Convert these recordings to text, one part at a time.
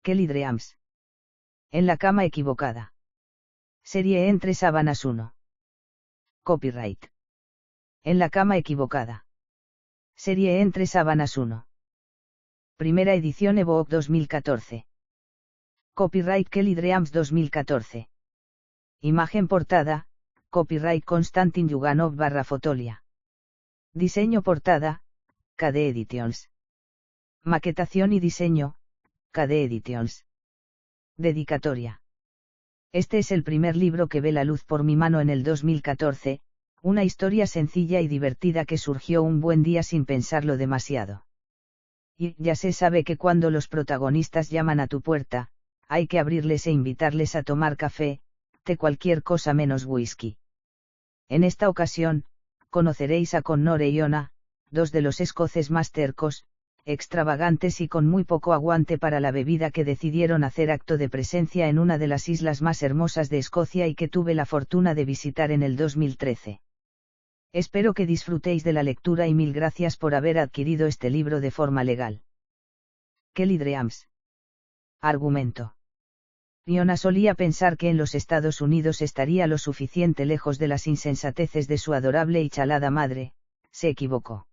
Kelly Dreams. En la cama equivocada. Serie Entre sábanas 1. Copyright. En la cama equivocada. Serie Entre sábanas 1. Primera edición Evoque 2014. Copyright Kelly Dreams 2014. Imagen portada, copyright Konstantin Yuganov /Fotolia. Diseño portada, KD Editions. Maquetación y diseño, KD Editions. Dedicatoria. Este es el primer libro que ve la luz por mi mano en el 2014, una historia sencilla y divertida que surgió un buen día sin pensarlo demasiado. Y ya se sabe que cuando los protagonistas llaman a tu puerta, hay que abrirles e invitarles a tomar café, té, cualquier cosa menos whisky. En esta ocasión, conoceréis a Connor e Iona, dos de los escoces más tercos, extravagantes y con muy poco aguante para la bebida, que decidieron hacer acto de presencia en una de las islas más hermosas de Escocia y que tuve la fortuna de visitar en el 2013. Espero que disfrutéis de la lectura y mil gracias por haber adquirido este libro de forma legal. Kelly Dreams. Argumento. Iona solía pensar que en los Estados Unidos estaría lo suficiente lejos de las insensateces de su adorable y chalada madre. Se equivocó.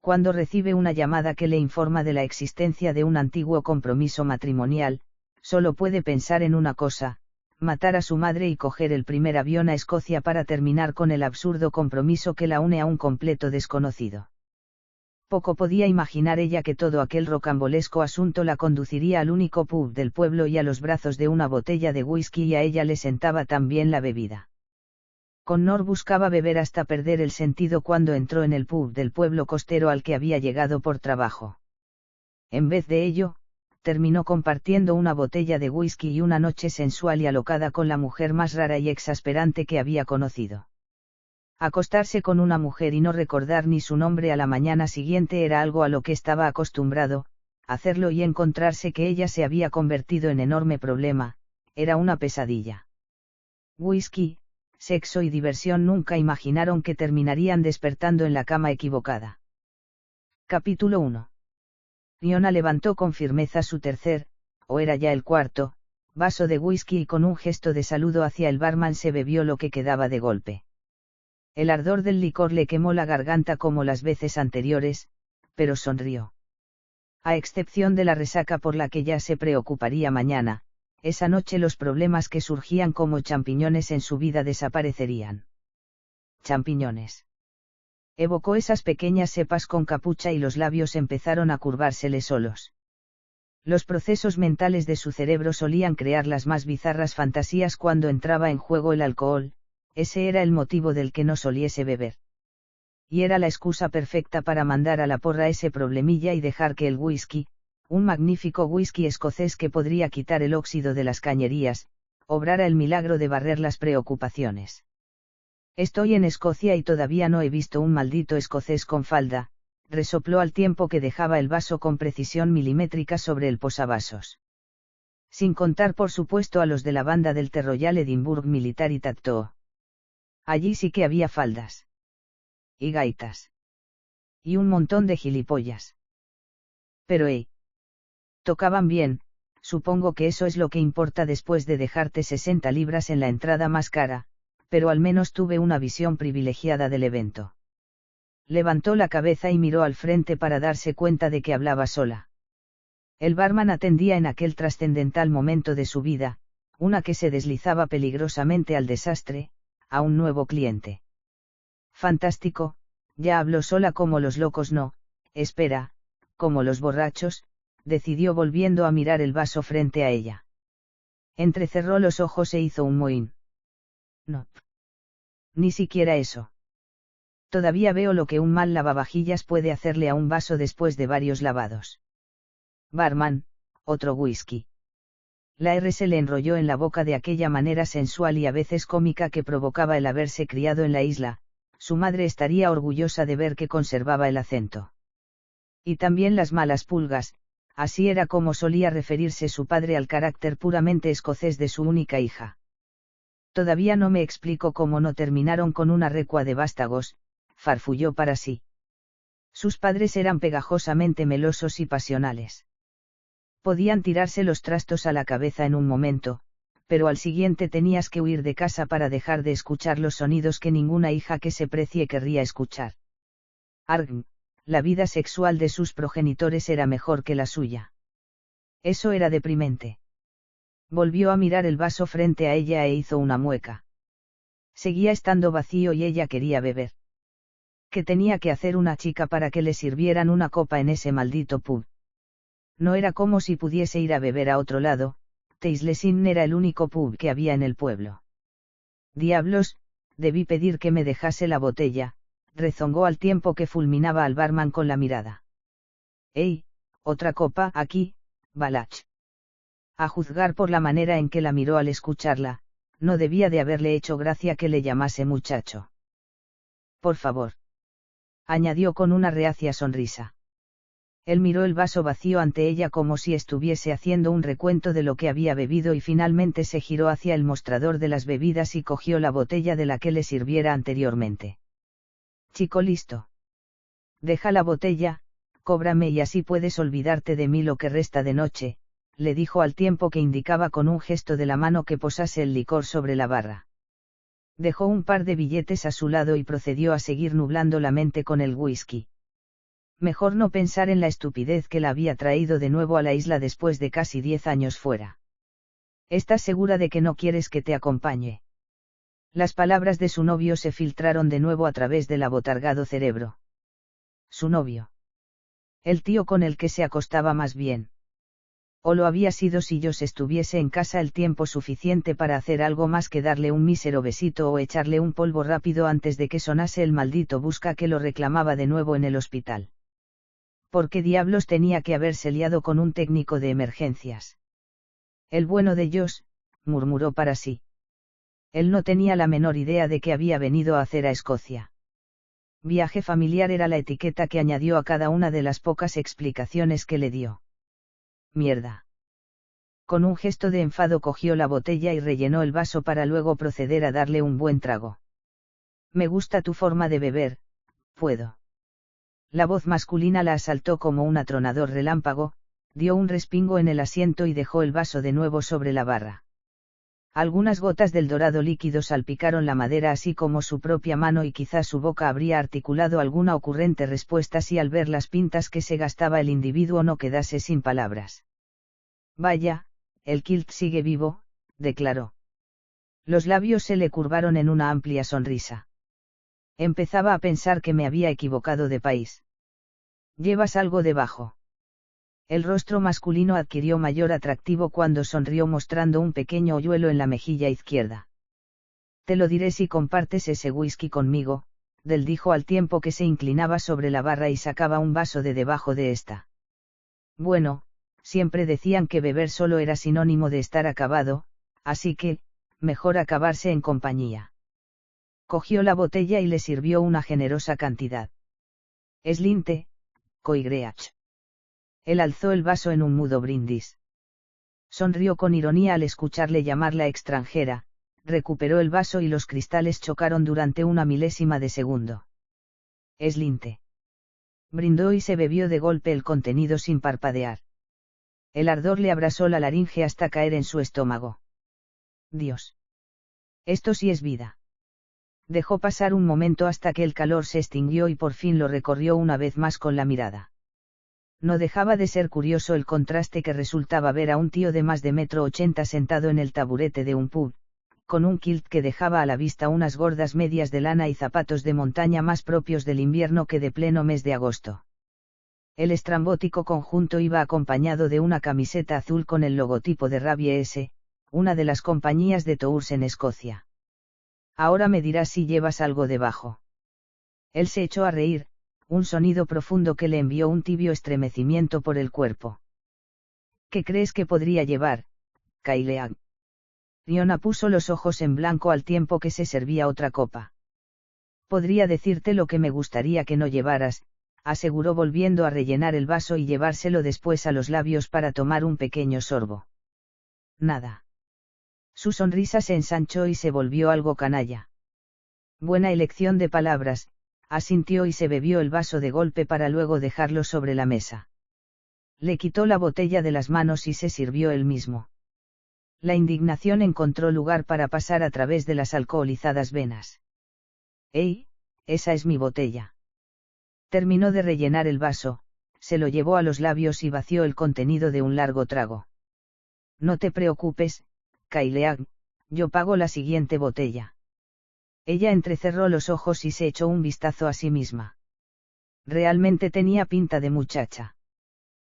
Cuando recibe una llamada que le informa de la existencia de un antiguo compromiso matrimonial, solo puede pensar en una cosa: matar a su madre y coger el primer avión a Escocia para terminar con el absurdo compromiso que la une a un completo desconocido. Poco podía imaginar ella que todo aquel rocambolesco asunto la conduciría al único pub del pueblo y a los brazos de una botella de whisky, y a ella le sentaba tan bien la bebida. Connor buscaba beber hasta perder el sentido cuando entró en el pub del pueblo costero al que había llegado por trabajo. En vez de ello, terminó compartiendo una botella de whisky y una noche sensual y alocada con la mujer más rara y exasperante que había conocido. Acostarse con una mujer y no recordar ni su nombre a la mañana siguiente era algo a lo que estaba acostumbrado; hacerlo y encontrarse que ella se había convertido en enorme problema, era una pesadilla. Whisky, sexo y diversión nunca imaginaron que terminarían despertando en la cama equivocada. Capítulo 1. Iona levantó con firmeza su tercer, o era ya el cuarto, vaso de whisky y con un gesto de saludo hacia el barman se bebió lo que quedaba de golpe. El ardor del licor le quemó la garganta como las veces anteriores, pero sonrió. A excepción de la resaca por la que ya se preocuparía mañana, esa noche los problemas que surgían como champiñones en su vida desaparecerían. Champiñones. Evocó esas pequeñas cepas con capucha y los labios empezaron a curvársele solos. Los procesos mentales de su cerebro solían crear las más bizarras fantasías cuando entraba en juego el alcohol. Ese era el motivo del que no soliese beber. Y era la excusa perfecta para mandar a la porra ese problemilla y dejar que el whisky, un magnífico whisky escocés que podría quitar el óxido de las cañerías, obrara el milagro de barrer las preocupaciones. Estoy en Escocia y todavía no he visto un maldito escocés con falda, resopló al tiempo que dejaba el vaso con precisión milimétrica sobre el posavasos. Sin contar por supuesto a los de la banda del The Royal Edinburgh Military Tattoo. Allí sí que había faldas. Y gaitas. Y un montón de gilipollas. Pero tocaban bien, supongo que eso es lo que importa después de dejarte 60 libras en la entrada más cara, pero al menos tuve una visión privilegiada del evento. Levantó la cabeza y miró al frente para darse cuenta de que hablaba sola. El barman atendía en aquel trascendental momento de su vida, una que se deslizaba peligrosamente al desastre, a un nuevo cliente. Fantástico, ya habló sola como los locos, no, espera, como los borrachos, decidió volviendo a mirar el vaso frente a ella. Entrecerró los ojos e hizo un mohín. No. Ni siquiera eso. Todavía veo lo que un mal lavavajillas puede hacerle a un vaso después de varios lavados. Barman, otro whisky. La R se le enrolló en la boca de aquella manera sensual y a veces cómica que provocaba el haberse criado en la isla. Su madre estaría orgullosa de ver que conservaba el acento. Y también las malas pulgas, así era como solía referirse su padre al carácter puramente escocés de su única hija. Todavía no me explico cómo no terminaron con una recua de vástagos, farfulló para sí. Sus padres eran pegajosamente melosos y pasionales. Podían tirarse los trastos a la cabeza en un momento, pero al siguiente tenías que huir de casa para dejar de escuchar los sonidos que ninguna hija que se precie querría escuchar. Argm, la vida sexual de sus progenitores era mejor que la suya. Eso era deprimente. Volvió a mirar el vaso frente a ella e hizo una mueca. Seguía estando vacío y ella quería beber. ¿Qué tenía que hacer una chica para que le sirvieran una copa en ese maldito pub? No era como si pudiese ir a beber a otro lado, Teislesin era el único pub que había en el pueblo. Diablos, debí pedir que me dejase la botella, rezongó al tiempo que fulminaba al barman con la mirada. ¡Ey, otra copa aquí, Balach! A juzgar por la manera en que la miró al escucharla, no debía de haberle hecho gracia que le llamase muchacho. Por favor. Añadió con una reacia sonrisa. Él miró el vaso vacío ante ella como si estuviese haciendo un recuento de lo que había bebido y finalmente se giró hacia el mostrador de las bebidas y cogió la botella de la que le sirviera anteriormente. Chico listo. Deja la botella, cóbrame y así puedes olvidarte de mí lo que resta de noche, le dijo al tiempo que indicaba con un gesto de la mano que posase el licor sobre la barra. Dejó un par de billetes a su lado y procedió a seguir nublando la mente con el whisky. Mejor no pensar en la estupidez que la había traído de nuevo a la isla después de casi 10 años fuera. ¿Estás segura de que no quieres que te acompañe? Las palabras de su novio se filtraron de nuevo a través del abotargado cerebro. Su novio. El tío con el que se acostaba más bien. O lo había sido si Josh estuviese en casa el tiempo suficiente para hacer algo más que darle un mísero besito o echarle un polvo rápido antes de que sonase el maldito busca que lo reclamaba de nuevo en el hospital. ¿Por qué diablos tenía que haberse liado con un técnico de emergencias? El bueno de Josh, murmuró para sí. Él no tenía la menor idea de qué había venido a hacer a Escocia. Viaje familiar era la etiqueta que añadió a cada una de las pocas explicaciones que le dio. Mierda. Con un gesto de enfado cogió la botella y rellenó el vaso para luego proceder a darle un buen trago. Me gusta tu forma de beber, ¿puedo? La voz masculina la asaltó como un atronador relámpago, dio un respingo en el asiento y dejó el vaso de nuevo sobre la barra. Algunas gotas del dorado líquido salpicaron la madera así como su propia mano y quizás su boca habría articulado alguna ocurrente respuesta si al ver las pintas que se gastaba el individuo no quedase sin palabras. Vaya, el kilt sigue vivo, declaró. Los labios se le curvaron en una amplia sonrisa. Empezaba a pensar que me había equivocado de país. ¿Llevas algo debajo? El rostro masculino adquirió mayor atractivo cuando sonrió mostrando un pequeño hoyuelo en la mejilla izquierda. Te lo diré si compartes ese whisky conmigo, Del dijo al tiempo que se inclinaba sobre la barra y sacaba un vaso de debajo de esta. Bueno, siempre decían que beber solo era sinónimo de estar acabado, así que, mejor acabarse en compañía. Cogió la botella y le sirvió una generosa cantidad. Eslinte, Coigreach. Él alzó el vaso en un mudo brindis. Sonrió con ironía al escucharle llamarla extranjera, recuperó el vaso y los cristales chocaron durante una milésima de segundo. Eslinte. Brindó y se bebió de golpe el contenido sin parpadear. El ardor le abrasó la laringe hasta caer en su estómago. Dios. Esto sí es vida. Dejó pasar un momento hasta que el calor se extinguió y por fin lo recorrió una vez más con la mirada. No dejaba de ser curioso el contraste que resultaba ver a un tío de más de 1,80 m sentado en el taburete de un pub, con un kilt que dejaba a la vista unas gordas medias de lana y zapatos de montaña más propios del invierno que de pleno mes de agosto. El estrambótico conjunto iba acompañado de una camiseta azul con el logotipo de Rabie S., una de las compañías de tours en Escocia. Ahora me dirás si llevas algo debajo. Él se echó a reír, un sonido profundo que le envió un tibio estremecimiento por el cuerpo. ¿Qué crees que podría llevar, Kaileag? Fiona puso los ojos en blanco al tiempo que se servía otra copa. Podría decirte lo que me gustaría que no llevaras, aseguró volviendo a rellenar el vaso y llevárselo después a los labios para tomar un pequeño sorbo. Nada. Su sonrisa se ensanchó y se volvió algo canalla. Buena elección de palabras, asintió y se bebió el vaso de golpe para luego dejarlo sobre la mesa. Le quitó la botella de las manos y se sirvió él mismo. La indignación encontró lugar para pasar a través de las alcoholizadas venas. ¡Ey! Esa es mi botella. Terminó de rellenar el vaso, se lo llevó a los labios y vació el contenido de un largo trago. No te preocupes, Kaileag, yo pago la siguiente botella. Ella entrecerró los ojos y se echó un vistazo a sí misma. Realmente tenía pinta de muchacha.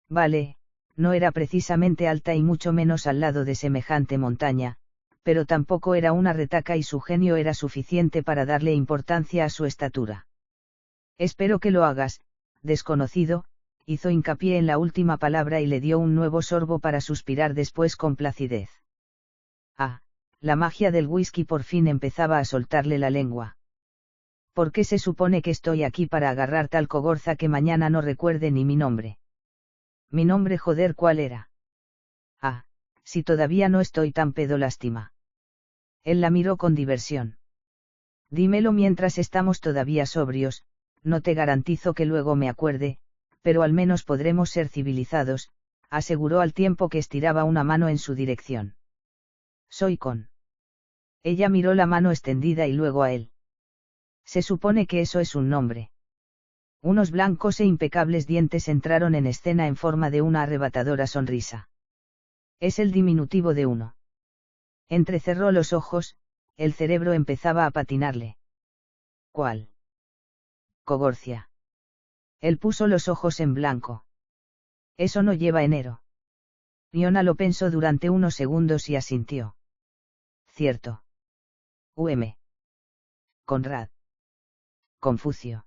Vale, no era precisamente alta y mucho menos al lado de semejante montaña, pero tampoco era una retaca y su genio era suficiente para darle importancia a su estatura. Espero que lo hagas, desconocido, hizo hincapié en la última palabra y le dio un nuevo sorbo para suspirar después con placidez. Ah, la magia del whisky por fin empezaba a soltarle la lengua. ¿Por qué se supone que estoy aquí para agarrar tal cogorza que mañana no recuerde ni mi nombre? Mi nombre, joder, ¿cuál era? Ah, si todavía no estoy tan pedo, lástima. Él la miró con diversión. Dímelo mientras estamos todavía sobrios, no te garantizo que luego me acuerde, pero al menos podremos ser civilizados, aseguró al tiempo que estiraba una mano en su dirección. Soy Con. Ella miró la mano extendida y luego a él. Se supone que eso es un nombre. Unos blancos e impecables dientes entraron en escena en forma de una arrebatadora sonrisa. Es el diminutivo de uno. Entrecerró los ojos, el cerebro empezaba a patinarle. ¿Cuál? Cogorcia. Él puso los ojos en blanco. Eso no lleva enero. Iona lo pensó durante unos segundos y asintió. Cierto. Conrad. Confucio.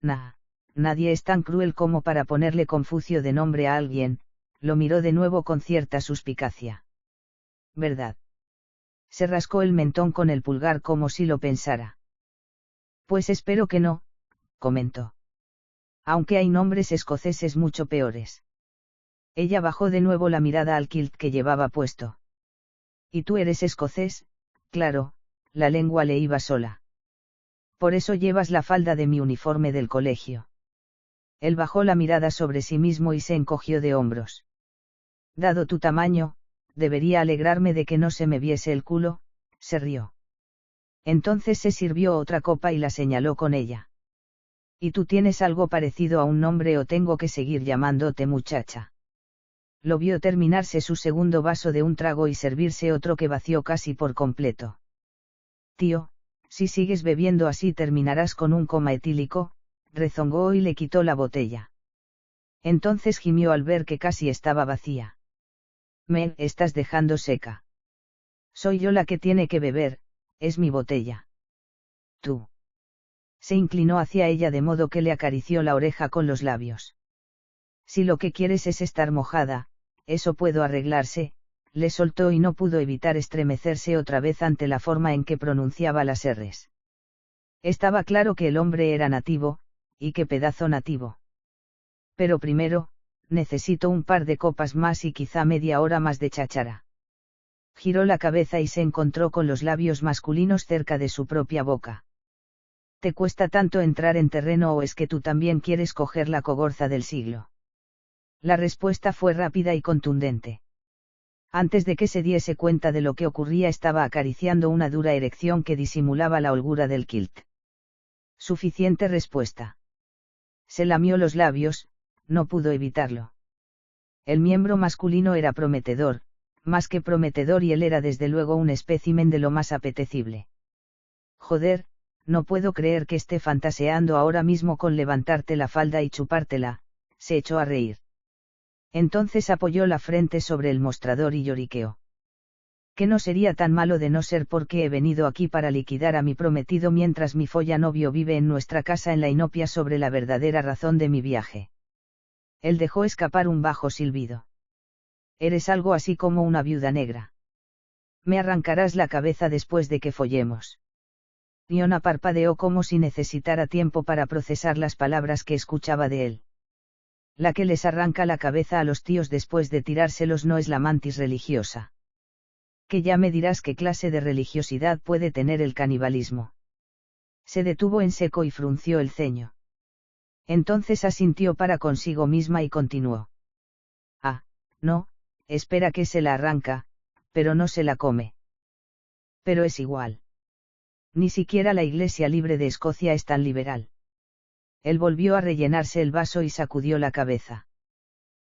Nadie es tan cruel como para ponerle Confucio de nombre a alguien, lo miró de nuevo con cierta suspicacia. ¿Verdad? Se rascó el mentón con el pulgar como si lo pensara. Pues espero que no, comentó. Aunque hay nombres escoceses mucho peores. Ella bajó de nuevo la mirada al kilt que llevaba puesto. ¿Y tú eres escocés? Claro, la lengua le iba sola. Por eso llevas la falda de mi uniforme del colegio. Él bajó la mirada sobre sí mismo y se encogió de hombros. Dado tu tamaño, debería alegrarme de que no se me viese el culo, se rió. Entonces se sirvió otra copa y la señaló con ella. ¿Y tú tienes algo parecido a un nombre o tengo que seguir llamándote muchacha? Lo vio terminarse su segundo vaso de un trago y servirse otro que vació casi por completo. Tío, si sigues bebiendo así terminarás con un coma etílico, rezongó y le quitó la botella. Entonces gimió al ver que casi estaba vacía. Me estás dejando seca. Soy yo la que tiene que beber, es mi botella. Tú. Se inclinó hacia ella de modo que le acarició la oreja con los labios. Si lo que quieres es estar mojada, eso puedo arreglarse, le soltó y no pudo evitar estremecerse otra vez ante la forma en que pronunciaba las r's. Estaba claro que el hombre era nativo, y qué pedazo nativo. Pero primero, necesito un par de copas más y quizá media hora más de cháchara. Giró la cabeza y se encontró con los labios masculinos cerca de su propia boca. ¿Te cuesta tanto entrar en terreno o es que tú también quieres coger la cogorza del siglo? La respuesta fue rápida y contundente. Antes de que se diese cuenta de lo que ocurría estaba acariciando una dura erección que disimulaba la holgura del kilt. Suficiente respuesta. Se lamió los labios, no pudo evitarlo. El miembro masculino era prometedor, más que prometedor y él era desde luego un espécimen de lo más apetecible. Joder, no puedo creer que esté fantaseando ahora mismo con levantarte la falda y chupártela, se echó a reír. Entonces apoyó la frente sobre el mostrador y lloriqueó. Que no sería tan malo de no ser porque he venido aquí para liquidar a mi prometido mientras mi follanovio vive en nuestra casa en la inopia sobre la verdadera razón de mi viaje. Él dejó escapar un bajo silbido. Eres algo así como una viuda negra. Me arrancarás la cabeza después de que follemos. Iona parpadeó como si necesitara tiempo para procesar las palabras que escuchaba de él. La que les arranca la cabeza a los tíos después de tirárselos no es la mantis religiosa. Que ya me dirás qué clase de religiosidad puede tener el canibalismo. Se detuvo en seco y frunció el ceño. Entonces asintió para consigo misma y continuó. No, espera que se la arranca, pero no se la come. Pero es igual. Ni siquiera la Iglesia Libre de Escocia es tan liberal. Él volvió a rellenarse el vaso y sacudió la cabeza.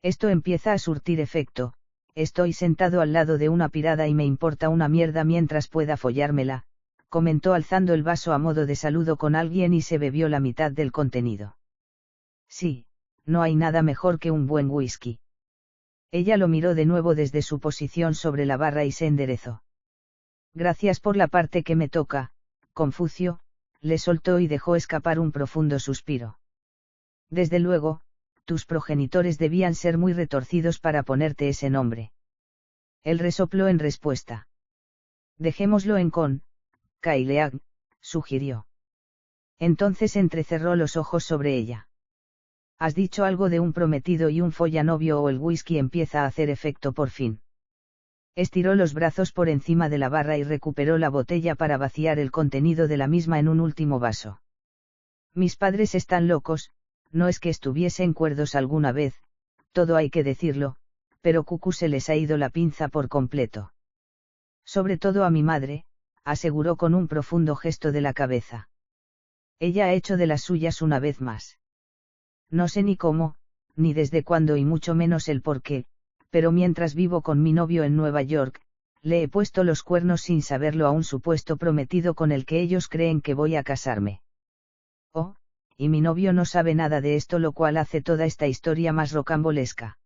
Esto empieza a surtir efecto, estoy sentado al lado de una pirada y me importa una mierda mientras pueda follármela, comentó alzando el vaso a modo de saludo con alguien y se bebió la mitad del contenido. Sí, no hay nada mejor que un buen whisky. Ella lo miró de nuevo desde su posición sobre la barra y se enderezó. Gracias por la parte que me toca, Confucio, le soltó y dejó escapar un profundo suspiro. Desde luego, tus progenitores debían ser muy retorcidos para ponerte ese nombre. Él resopló en respuesta. Dejémoslo en Kaileag, sugirió. Entonces entrecerró los ojos sobre ella. Has dicho algo de un prometido y un follanovio o el whisky empieza a hacer efecto por fin. Estiró los brazos por encima de la barra y recuperó la botella para vaciar el contenido de la misma en un último vaso. Mis padres están locos, no es que estuviesen cuerdos alguna vez, todo hay que decirlo, pero Cucu se les ha ido la pinza por completo. Sobre todo a mi madre, aseguró con un profundo gesto de la cabeza. Ella ha hecho de las suyas una vez más. No sé ni cómo, ni desde cuándo y mucho menos el por qué, pero mientras vivo con mi novio en Nueva York, le he puesto los cuernos sin saberlo a un supuesto prometido con el que ellos creen que voy a casarme. Oh, y mi novio no sabe nada de esto, lo cual hace toda esta historia más rocambolesca.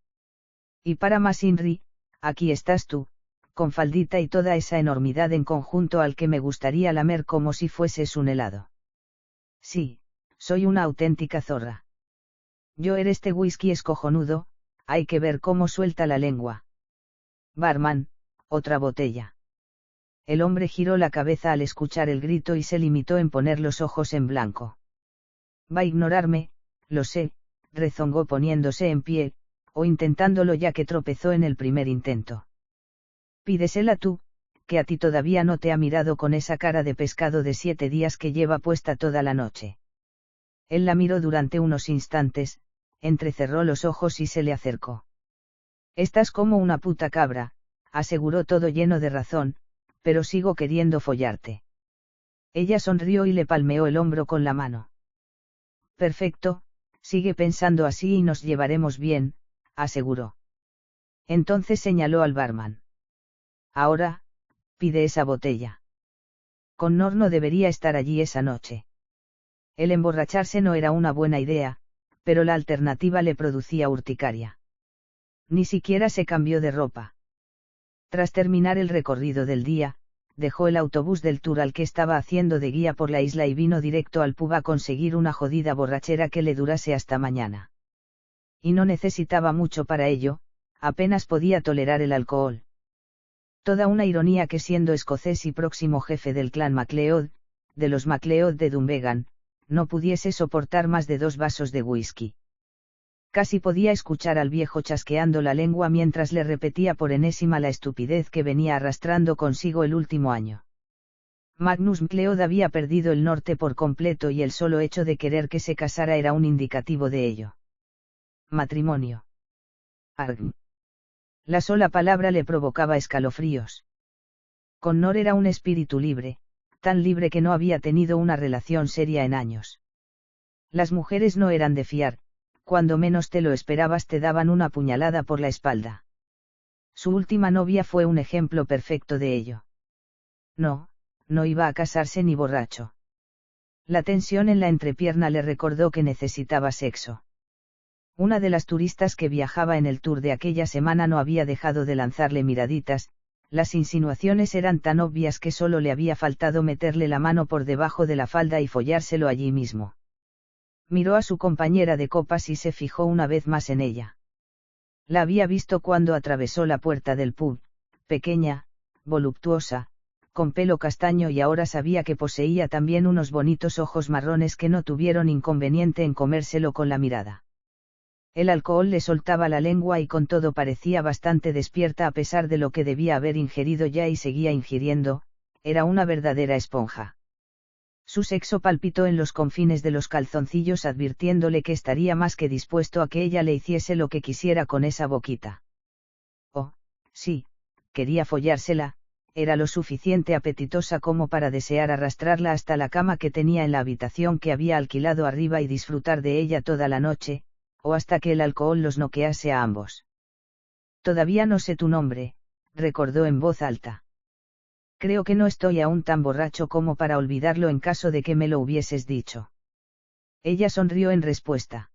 Y para más Inri, aquí estás tú, con faldita y toda esa enormidad en conjunto al que me gustaría lamer como si fueses un helado. Sí, soy una auténtica zorra. Este whisky es cojonudo, hay que ver cómo suelta la lengua. Barman, otra botella. El hombre giró la cabeza al escuchar el grito y se limitó en poner los ojos en blanco. Va a ignorarme, lo sé, rezongó poniéndose en pie, o intentándolo ya que tropezó en el primer intento. Pídesela tú, que a ti todavía no te ha mirado con esa cara de pescado de 7 días que lleva puesta toda la noche. Él la miró durante unos instantes, entrecerró los ojos y se le acercó. Estás como una puta cabra, aseguró todo lleno de razón, pero sigo queriendo follarte. Ella sonrió y le palmeó el hombro con la mano. Perfecto, sigue pensando así y nos llevaremos bien, aseguró. Entonces señaló al barman. Ahora, pide esa botella. Connor no debería estar allí esa noche. El emborracharse no era una buena idea, pero la alternativa le producía urticaria. Ni siquiera se cambió de ropa. Tras terminar el recorrido del día, dejó el autobús del tour al que estaba haciendo de guía por la isla y vino directo al pub a conseguir una jodida borrachera que le durase hasta mañana. Y no necesitaba mucho para ello, apenas podía tolerar el alcohol. Toda una ironía que siendo escocés y próximo jefe del clan MacLeod, de los MacLeod de Dunvegan, no pudiese soportar más de 2 vasos de whisky. Casi podía escuchar al viejo chasqueando la lengua mientras le repetía por enésima la estupidez que venía arrastrando consigo el último año. Magnus MacLeod había perdido el norte por completo y el solo hecho de querer que se casara era un indicativo de ello. Matrimonio. Arg. La sola palabra le provocaba escalofríos. Connor era un espíritu libre, tan libre que no había tenido una relación seria en años. Las mujeres no eran de fiar, cuando menos te lo esperabas te daban una puñalada por la espalda. Su última novia fue un ejemplo perfecto de ello. No iba a casarse ni borracho. La tensión en la entrepierna le recordó que necesitaba sexo. Una de las turistas que viajaba en el tour de aquella semana no había dejado de lanzarle miraditas, las insinuaciones eran tan obvias que solo le había faltado meterle la mano por debajo de la falda y follárselo allí mismo. Miró a su compañera de copas y se fijó una vez más en ella. La había visto cuando atravesó la puerta del pub, pequeña, voluptuosa, con pelo castaño y ahora sabía que poseía también unos bonitos ojos marrones que no tuvieron inconveniente en comérselo con la mirada. El alcohol le soltaba la lengua y con todo parecía bastante despierta a pesar de lo que debía haber ingerido ya y seguía ingiriendo, era una verdadera esponja. Su sexo palpitó en los confines de los calzoncillos advirtiéndole que estaría más que dispuesto a que ella le hiciese lo que quisiera con esa boquita. Sí, quería follársela, era lo suficiente apetitosa como para desear arrastrarla hasta la cama que tenía en la habitación que había alquilado arriba y disfrutar de ella toda la noche, o hasta que el alcohol los noquease a ambos. Todavía no sé tu nombre, recordó en voz alta. Creo que no estoy aún tan borracho como para olvidarlo en caso de que me lo hubieses dicho. Ella sonrió en respuesta.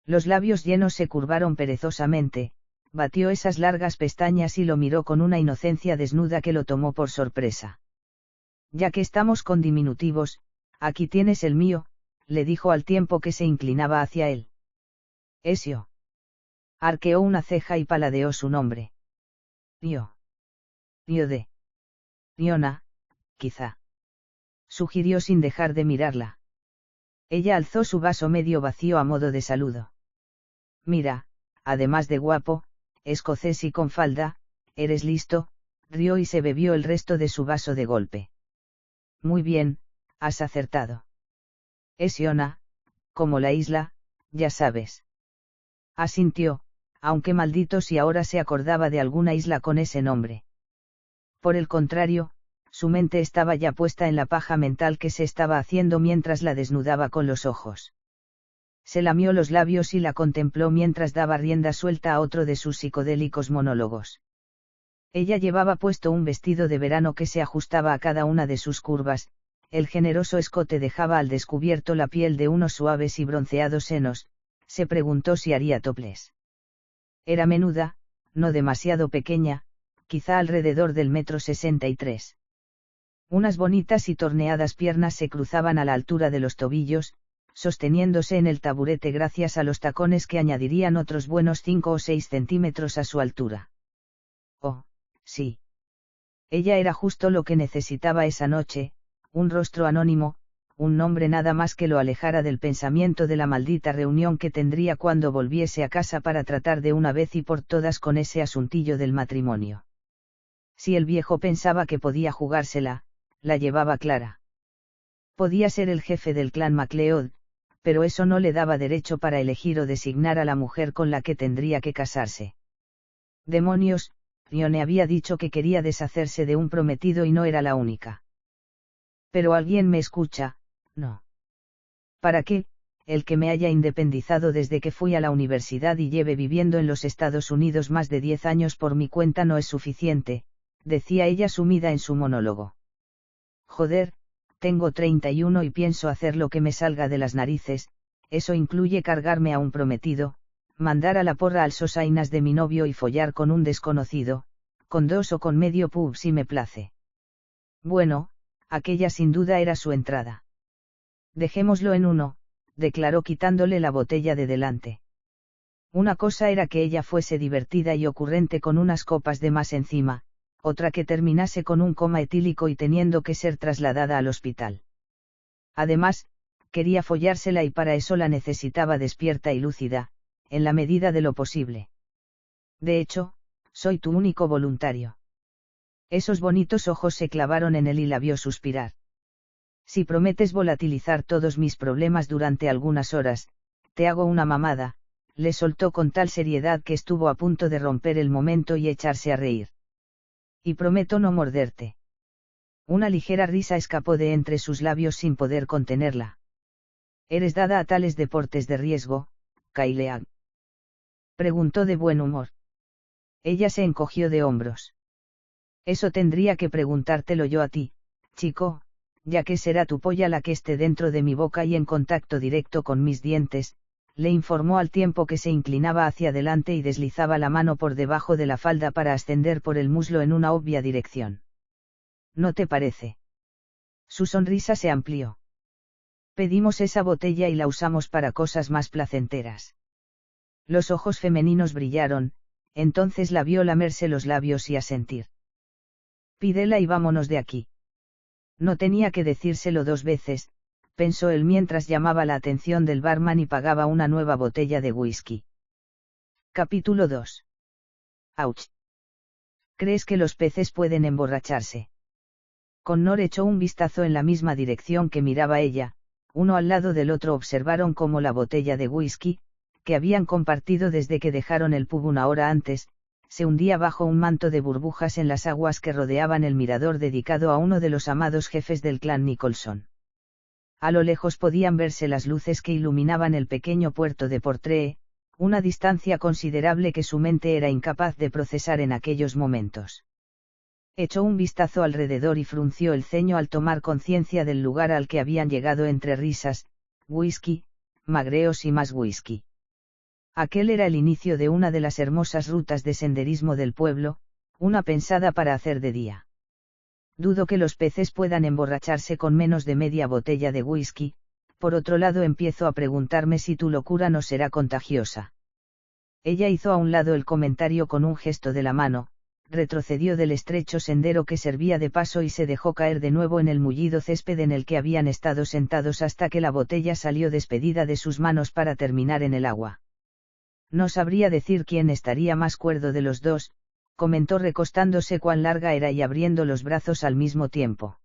Los labios llenos se curvaron perezosamente, batió esas largas pestañas y lo miró con una inocencia desnuda que lo tomó por sorpresa. Ya que estamos con diminutivos, aquí tienes el mío, le dijo al tiempo que se inclinaba hacia él. Esio. Arqueó una ceja y paladeó su nombre. Io. Iode. Iona, quizá. Sugirió sin dejar de mirarla. Ella alzó su vaso medio vacío a modo de saludo. Mira, además de guapo, escocés y con falda, eres listo, rió y se bebió el resto de su vaso de golpe. Muy bien, has acertado. Es Iona, como la isla, ya sabes. Asintió, aunque maldito si ahora se acordaba de alguna isla con ese nombre. Por el contrario, su mente estaba ya puesta en la paja mental que se estaba haciendo mientras la desnudaba con los ojos. Se lamió los labios y la contempló mientras daba rienda suelta a otro de sus psicodélicos monólogos. Ella llevaba puesto un vestido de verano que se ajustaba a cada una de sus curvas, el generoso escote dejaba al descubierto la piel de unos suaves y bronceados senos, se preguntó si haría toples. Era menuda, no demasiado pequeña, quizá alrededor del 1,63 m. Unas bonitas y torneadas piernas se cruzaban a la altura de los tobillos, sosteniéndose en el taburete gracias a los tacones que añadirían otros buenos 5 o 6 centímetros a su altura. Oh, sí. Ella era justo lo que necesitaba esa noche, un rostro anónimo, un nombre nada más que lo alejara del pensamiento de la maldita reunión que tendría cuando volviese a casa para tratar de una vez y por todas con ese asuntillo del matrimonio. Si el viejo pensaba que podía jugársela, la llevaba clara. Podía ser el jefe del clan MacLeod, pero eso no le daba derecho para elegir o designar a la mujer con la que tendría que casarse. Demonios, Ione había dicho que quería deshacerse de un prometido y no era la única. Pero alguien me escucha, no. ¿Para qué? El que me haya independizado desde que fui a la universidad y lleve viviendo en los Estados Unidos más de 10 años por mi cuenta no es suficiente, decía ella sumida en su monólogo. Joder, tengo 31 y pienso hacer lo que me salga de las narices, eso incluye cargarme a un prometido, mandar a la porra al sosainas de mi novio y follar con un desconocido, con 2 o con medio pub si me place. Bueno, aquella sin duda era su entrada. Dejémoslo en 1, declaró quitándole la botella de delante. Una cosa era que ella fuese divertida y ocurrente con unas copas de más encima, otra que terminase con un coma etílico y teniendo que ser trasladada al hospital. Además, quería follársela y para eso la necesitaba despierta y lúcida, en la medida de lo posible. De hecho, soy tu único voluntario. Esos bonitos ojos se clavaron en él y la vio suspirar. Si prometes volatilizar todos mis problemas durante algunas horas, te hago una mamada, le soltó con tal seriedad que estuvo a punto de romper el momento y echarse a reír. Y prometo no morderte. Una ligera risa escapó de entre sus labios sin poder contenerla. ¿Eres dada a tales deportes de riesgo, Kaileag? Preguntó de buen humor. Ella se encogió de hombros. Eso tendría que preguntártelo yo a ti, chico, ya que será tu polla la que esté dentro de mi boca y en contacto directo con mis dientes, le informó al tiempo que se inclinaba hacia adelante y deslizaba la mano por debajo de la falda para ascender por el muslo en una obvia dirección. ¿No te parece? Su sonrisa se amplió. Pedimos esa botella y la usamos para cosas más placenteras. Los ojos femeninos brillaron, entonces la vio lamerse los labios y asentir. Pídela y vámonos de aquí. No tenía que decírselo 2 veces, pensó él mientras llamaba la atención del barman y pagaba una nueva botella de whisky. Capítulo 2. Auch. ¿Crees que los peces pueden emborracharse? Connor echó un vistazo en la misma dirección que miraba ella, uno al lado del otro observaron cómo la botella de whisky, que habían compartido desde que dejaron el pub 1 hora antes, se hundía bajo un manto de burbujas en las aguas que rodeaban el mirador dedicado a uno de los amados jefes del clan Nicholson. A lo lejos podían verse las luces que iluminaban el pequeño puerto de Portree, una distancia considerable que su mente era incapaz de procesar en aquellos momentos. Echó un vistazo alrededor y frunció el ceño al tomar conciencia del lugar al que habían llegado entre risas, whisky, magreos y más whisky. Aquel era el inicio de una de las hermosas rutas de senderismo del pueblo, una pensada para hacer de día. Dudo que los peces puedan emborracharse con menos de media botella de whisky, por otro lado empiezo a preguntarme si tu locura no será contagiosa. Ella hizo a un lado el comentario con un gesto de la mano, retrocedió del estrecho sendero que servía de paso y se dejó caer de nuevo en el mullido césped en el que habían estado sentados hasta que la botella salió despedida de sus manos para terminar en el agua. No sabría decir quién estaría más cuerdo de los dos, comentó recostándose cuán larga era y abriendo los brazos al mismo tiempo.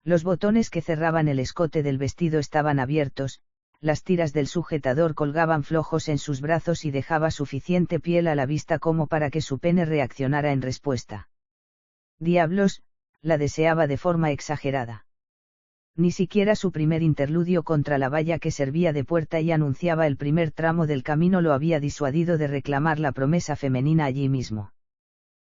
Los botones que cerraban el escote del vestido estaban abiertos, las tiras del sujetador colgaban flojos en sus brazos y dejaba suficiente piel a la vista como para que su pene reaccionara en respuesta. Diablos, la deseaba de forma exagerada. Ni siquiera su primer interludio contra la valla que servía de puerta y anunciaba el primer tramo del camino lo había disuadido de reclamar la promesa femenina allí mismo.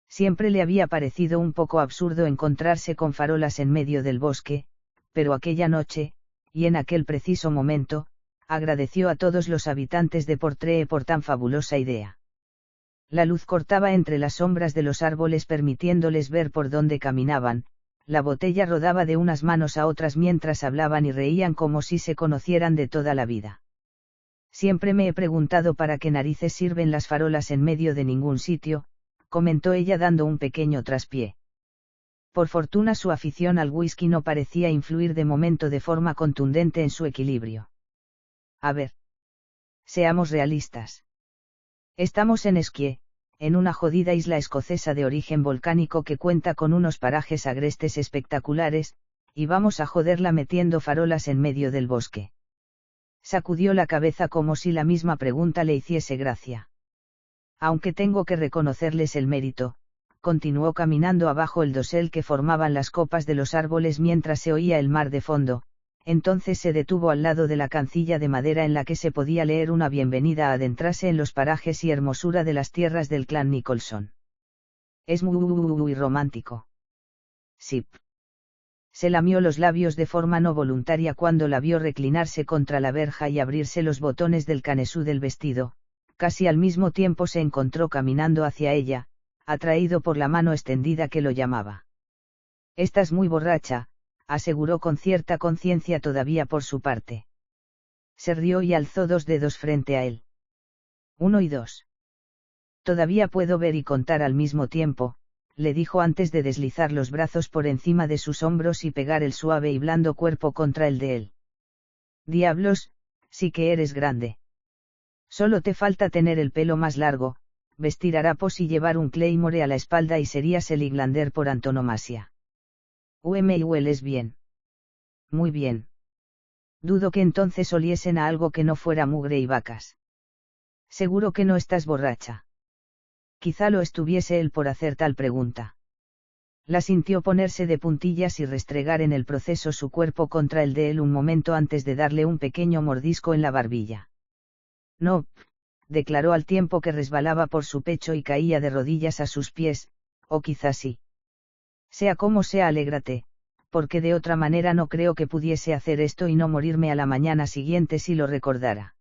Siempre le había parecido un poco absurdo encontrarse con farolas en medio del bosque, pero aquella noche, y en aquel preciso momento, agradeció a todos los habitantes de Portree por tan fabulosa idea. La luz cortaba entre las sombras de los árboles permitiéndoles ver por dónde caminaban, la botella rodaba de unas manos a otras mientras hablaban y reían como si se conocieran de toda la vida. Siempre me he preguntado para qué narices sirven las farolas en medio de ningún sitio, comentó ella dando un pequeño traspié. Por fortuna su afición al whisky no parecía influir de momento de forma contundente en su equilibrio. A ver. Seamos realistas. Estamos en Esquié, en una jodida isla escocesa de origen volcánico que cuenta con unos parajes agrestes espectaculares, y vamos a joderla metiendo farolas en medio del bosque. Sacudió la cabeza como si la misma pregunta le hiciese gracia. Aunque tengo que reconocerles el mérito, continuó caminando abajo el dosel que formaban las copas de los árboles mientras se oía el mar de fondo, entonces se detuvo al lado de la cancilla de madera en la que se podía leer una bienvenida a adentrarse en los parajes y hermosura de las tierras del clan Nicholson. Es muy romántico. Sip. Se lamió los labios de forma no voluntaria cuando la vio reclinarse contra la verja y abrirse los botones del canesú del vestido, casi al mismo tiempo se encontró caminando hacia ella, atraído por la mano extendida que lo llamaba. Estás muy borracha, aseguró con cierta conciencia todavía por su parte. Se rió y alzó dos dedos frente a él. 1 y 2. Todavía puedo ver y contar al mismo tiempo, le dijo antes de deslizar los brazos por encima de sus hombros y pegar el suave y blando cuerpo contra el de él. Diablos, sí que eres grande. Solo te falta tener el pelo más largo, vestir harapos y llevar un claymore a la espalda y serías el Highlander por antonomasia. Y hueles bien. Muy bien. Dudo que entonces oliesen a algo que no fuera mugre y vacas. Seguro que no estás borracha. Quizá lo estuviese él por hacer tal pregunta. La sintió ponerse de puntillas y restregar en el proceso su cuerpo contra el de él un momento antes de darle un pequeño mordisco en la barbilla. No, declaró al tiempo que resbalaba por su pecho y caía de rodillas a sus pies, o quizás sí. Sea como sea, alégrate, porque de otra manera no creo que pudiese hacer esto y no morirme a la mañana siguiente si lo recordara.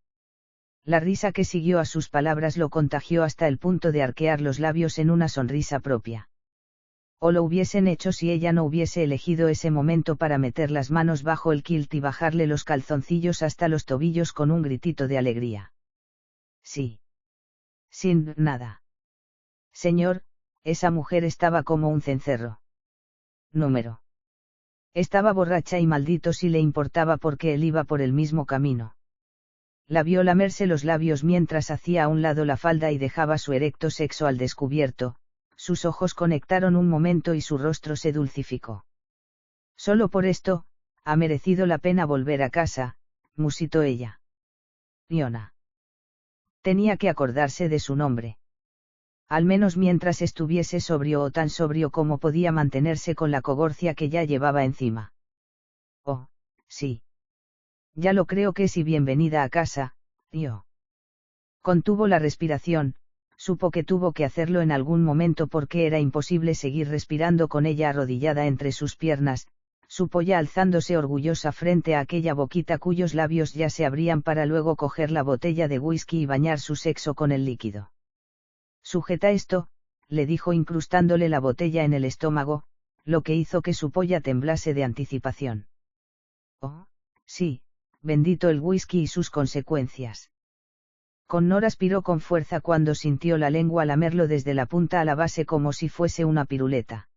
La risa que siguió a sus palabras lo contagió hasta el punto de arquear los labios en una sonrisa propia. O lo hubiesen hecho si ella no hubiese elegido ese momento para meter las manos bajo el kilt y bajarle los calzoncillos hasta los tobillos con un gritito de alegría. Sí. Sin nada. Señor, esa mujer estaba como un cencerro. Número. Estaba borracha y maldito si le importaba porque él iba por el mismo camino. La vio lamerse los labios mientras hacía a un lado la falda y dejaba su erecto sexo al descubierto, sus ojos conectaron un momento y su rostro se dulcificó. Solo por esto, ha merecido la pena volver a casa, musitó ella. Iona. Tenía que acordarse de su nombre. Al menos mientras estuviese sobrio o tan sobrio como podía mantenerse con la cogorcia que ya llevaba encima. Oh, sí. Ya lo creo que sí, bienvenida a casa, tío. Contuvo la respiración, supo que tuvo que hacerlo en algún momento porque era imposible seguir respirando con ella arrodillada entre sus piernas, supo ya alzándose orgullosa frente a aquella boquita cuyos labios ya se abrían para luego coger la botella de whisky y bañar su sexo con el líquido. Sujeta esto, le dijo incrustándole la botella en el estómago, lo que hizo que su polla temblase de anticipación. Oh, sí, bendito el whisky y sus consecuencias. Connor aspiró con fuerza cuando sintió la lengua lamerlo desde la punta a la base como si fuese una piruleta.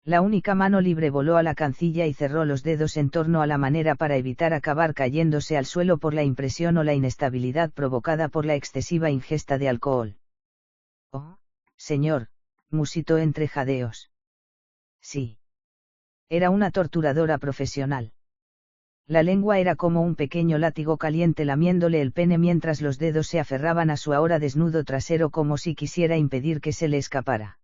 La única mano libre voló a la cancilla y cerró los dedos en torno a la manera para evitar acabar cayéndose al suelo por la impresión o la inestabilidad provocada por la excesiva ingesta de alcohol. Oh, señor, musitó entre jadeos. Sí. Era una torturadora profesional. La lengua era como un pequeño látigo caliente lamiéndole el pene mientras los dedos se aferraban a su ahora desnudo trasero como si quisiera impedir que se le escapara.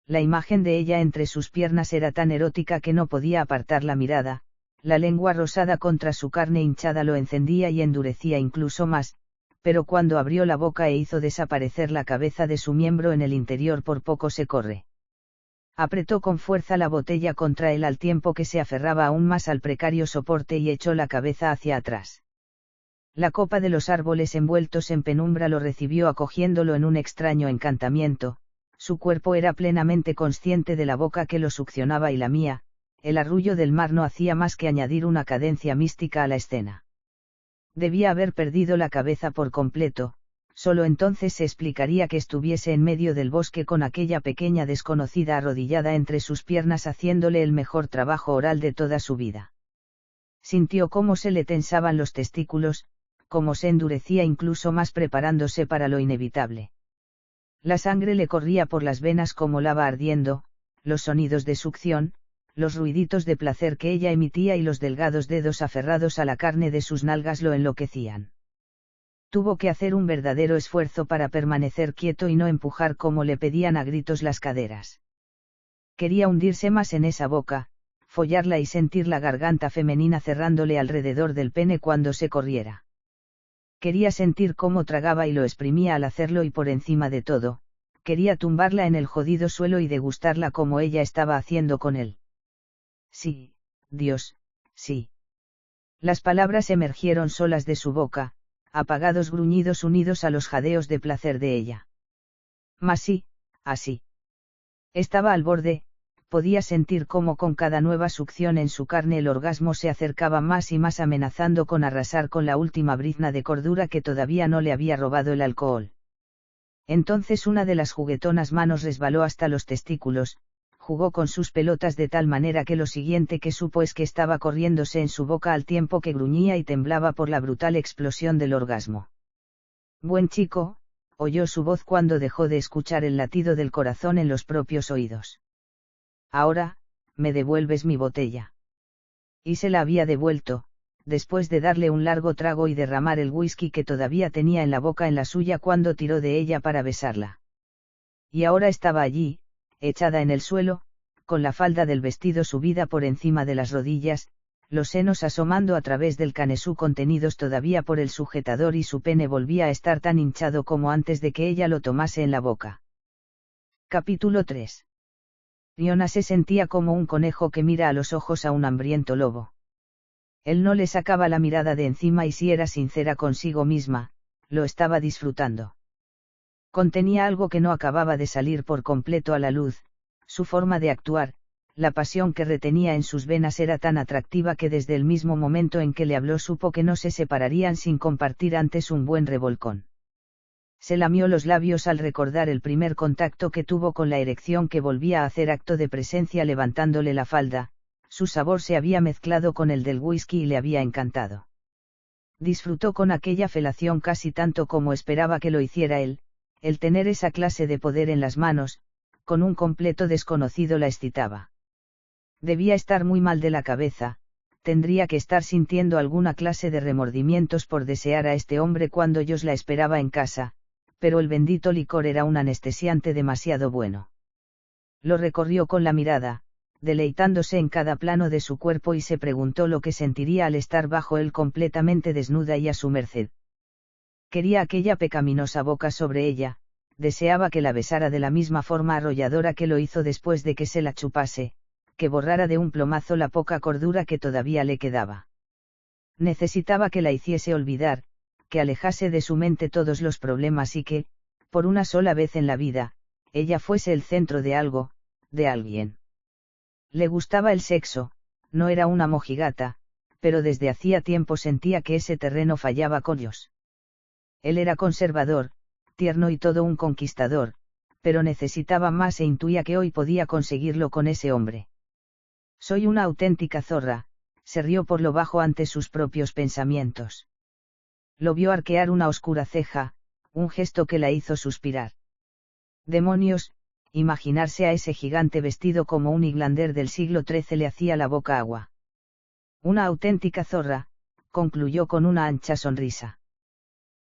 La imagen de ella entre sus piernas era tan erótica que no podía apartar la mirada, la lengua rosada contra su carne hinchada lo encendía y endurecía incluso más, pero cuando abrió la boca e hizo desaparecer la cabeza de su miembro en el interior por poco se corre. Apretó con fuerza la botella contra él al tiempo que se aferraba aún más al precario soporte y echó la cabeza hacia atrás. La copa de los árboles envueltos en penumbra lo recibió acogiéndolo en un extraño encantamiento, su cuerpo era plenamente consciente de la boca que lo succionaba y lamía, el arrullo del mar no hacía más que añadir una cadencia mística a la escena. Debía haber perdido la cabeza por completo, solo entonces se explicaría que estuviese en medio del bosque con aquella pequeña desconocida arrodillada entre sus piernas haciéndole el mejor trabajo oral de toda su vida. Sintió cómo se le tensaban los testículos, cómo se endurecía incluso más preparándose para lo inevitable. La sangre le corría por las venas como lava ardiendo, los sonidos de succión, los ruiditos de placer que ella emitía y los delgados dedos aferrados a la carne de sus nalgas lo enloquecían. Tuvo que hacer un verdadero esfuerzo para permanecer quieto y no empujar como le pedían a gritos las caderas. Quería hundirse más en esa boca, follarla y sentir la garganta femenina cerrándole alrededor del pene cuando se corriera. Quería sentir cómo tragaba y lo exprimía al hacerlo y por encima de todo, quería tumbarla en el jodido suelo y degustarla como ella estaba haciendo con él. Sí, Dios, sí. Las palabras emergieron solas de su boca, apagados gruñidos unidos a los jadeos de placer de ella. Mas sí, así. Estaba al borde, podía sentir cómo con cada nueva succión en su carne el orgasmo se acercaba más y más amenazando con arrasar con la última brizna de cordura que todavía no le había robado el alcohol. Entonces una de las juguetonas manos resbaló hasta los testículos, jugó con sus pelotas de tal manera que lo siguiente que supo es que estaba corriéndose en su boca al tiempo que gruñía y temblaba por la brutal explosión del orgasmo. Buen chico, oyó su voz cuando dejó de escuchar el latido del corazón en los propios oídos. Ahora, me devuelves mi botella. Y se la había devuelto, después de darle un largo trago y derramar el whisky que todavía tenía en la boca en la suya cuando tiró de ella para besarla. Y ahora estaba allí, echada en el suelo, con la falda del vestido subida por encima de las rodillas, los senos asomando a través del canesú contenidos todavía por el sujetador y su pene volvía a estar tan hinchado como antes de que ella lo tomase en la boca. Capítulo 3. Fiona se sentía como un conejo que mira a los ojos a un hambriento lobo. Él no le sacaba la mirada de encima y si era sincera consigo misma, lo estaba disfrutando. Contenía algo que no acababa de salir por completo a la luz, su forma de actuar, la pasión que retenía en sus venas era tan atractiva que desde el mismo momento en que le habló supo que no se separarían sin compartir antes un buen revolcón. Se lamió los labios al recordar el primer contacto que tuvo con la erección que volvía a hacer acto de presencia levantándole la falda, su sabor se había mezclado con el del whisky y le había encantado. Disfrutó con aquella felación casi tanto como esperaba que lo hiciera él, el tener esa clase de poder en las manos, con un completo desconocido la excitaba. Debía estar muy mal de la cabeza, tendría que estar sintiendo alguna clase de remordimientos por desear a este hombre cuando Josh la esperaba en casa, pero el bendito licor era un anestesiante demasiado bueno. Lo recorrió con la mirada, deleitándose en cada plano de su cuerpo y se preguntó lo que sentiría al estar bajo él completamente desnuda y a su merced. Quería aquella pecaminosa boca sobre ella, deseaba que la besara de la misma forma arrolladora que lo hizo después de que se la chupase, que borrara de un plomazo la poca cordura que todavía le quedaba. Necesitaba que la hiciese olvidar, que alejase de su mente todos los problemas y que, por una sola vez en la vida, ella fuese el centro de algo, de alguien. Le gustaba el sexo, no era una mojigata, pero desde hacía tiempo sentía que ese terreno fallaba con ellos. Él era conservador, tierno y todo un conquistador, pero necesitaba más e intuía que hoy podía conseguirlo con ese hombre. Soy una auténtica zorra, se rió por lo bajo ante sus propios pensamientos. Lo vio arquear una oscura ceja, un gesto que la hizo suspirar. Demonios, imaginarse a ese gigante vestido como un Highlander del siglo XIII le hacía la boca agua. Una auténtica zorra, concluyó con una ancha sonrisa.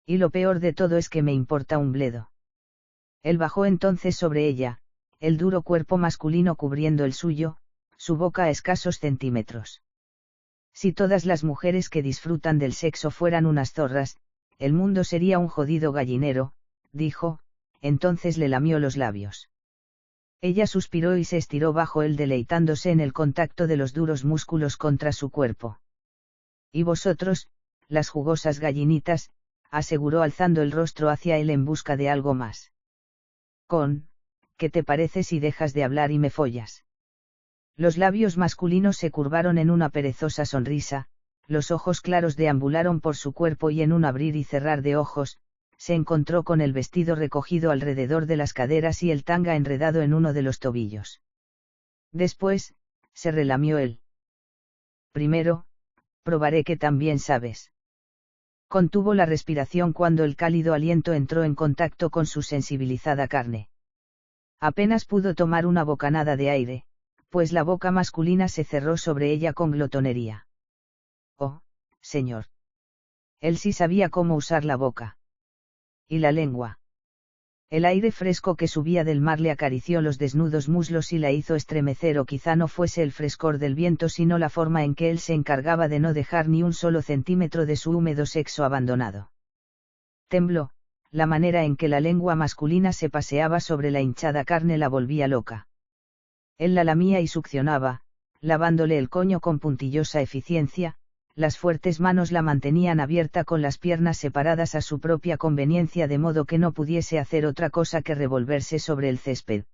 Y lo peor de todo es que me importa un bledo. Él bajó entonces sobre ella, el duro cuerpo masculino cubriendo el suyo, su boca a escasos centímetros. Si todas las mujeres que disfrutan del sexo fueran unas zorras, el mundo sería un jodido gallinero, dijo, entonces le lamió los labios. Ella suspiró y se estiró bajo él deleitándose en el contacto de los duros músculos contra su cuerpo. Y vosotros, las jugosas gallinitas, aseguró alzando el rostro hacia él en busca de algo más. ¿Qué te parece si dejas de hablar y me follas? Los labios masculinos se curvaron en una perezosa sonrisa, los ojos claros deambularon por su cuerpo y en un abrir y cerrar de ojos, se encontró con el vestido recogido alrededor de las caderas y el tanga enredado en uno de los tobillos. Después, se relamió él. Primero, probaré que también sabes. Contuvo la respiración cuando el cálido aliento entró en contacto con su sensibilizada carne. Apenas pudo tomar una bocanada de aire, pues la boca masculina se cerró sobre ella con glotonería. Oh, señor. Él sí sabía cómo usar la boca. Y la lengua. El aire fresco que subía del mar le acarició los desnudos muslos y la hizo estremecer, o quizá no fuese el frescor del viento sino la forma en que él se encargaba de no dejar ni un solo centímetro de su húmedo sexo abandonado. Tembló, la manera en que la lengua masculina se paseaba sobre la hinchada carne la volvía loca. Él la lamía y succionaba, lavándole el coño con puntillosa eficiencia, las fuertes manos la mantenían abierta con las piernas separadas a su propia conveniencia de modo que no pudiese hacer otra cosa que revolverse sobre el césped.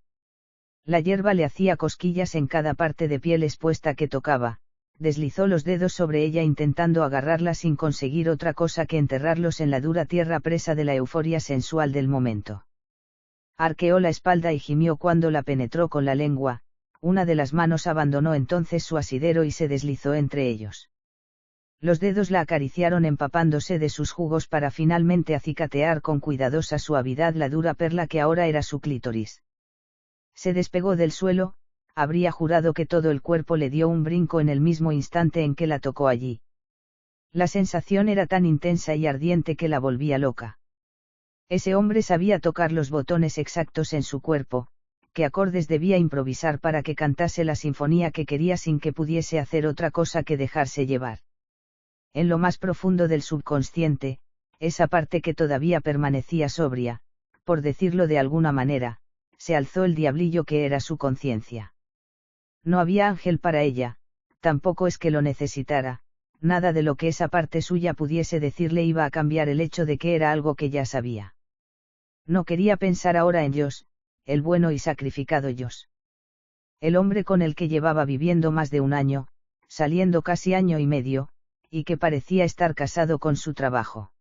La hierba le hacía cosquillas en cada parte de piel expuesta que tocaba, deslizó los dedos sobre ella intentando agarrarla sin conseguir otra cosa que enterrarlos en la dura tierra presa de la euforia sensual del momento. Arqueó la espalda y gimió cuando la penetró con la lengua, una de las manos abandonó entonces su asidero y se deslizó entre ellos. Los dedos la acariciaron empapándose de sus jugos para finalmente acicatear con cuidadosa suavidad la dura perla que ahora era su clítoris. Se despegó del suelo, habría jurado que todo el cuerpo le dio un brinco en el mismo instante en que la tocó allí. La sensación era tan intensa y ardiente que la volvía loca. Ese hombre sabía tocar los botones exactos en su cuerpo, qué acordes debía improvisar para que cantase la sinfonía que quería sin que pudiese hacer otra cosa que dejarse llevar. En lo más profundo del subconsciente, esa parte que todavía permanecía sobria, por decirlo de alguna manera, se alzó el diablillo que era su conciencia. No había ángel para ella, tampoco es que lo necesitara, nada de lo que esa parte suya pudiese decirle iba a cambiar el hecho de que era algo que ya sabía. No quería pensar ahora en Josh, el bueno y sacrificado Josh. El hombre con el que llevaba viviendo más de un año, saliendo casi año y medio, y que parecía estar casado con su trabajo.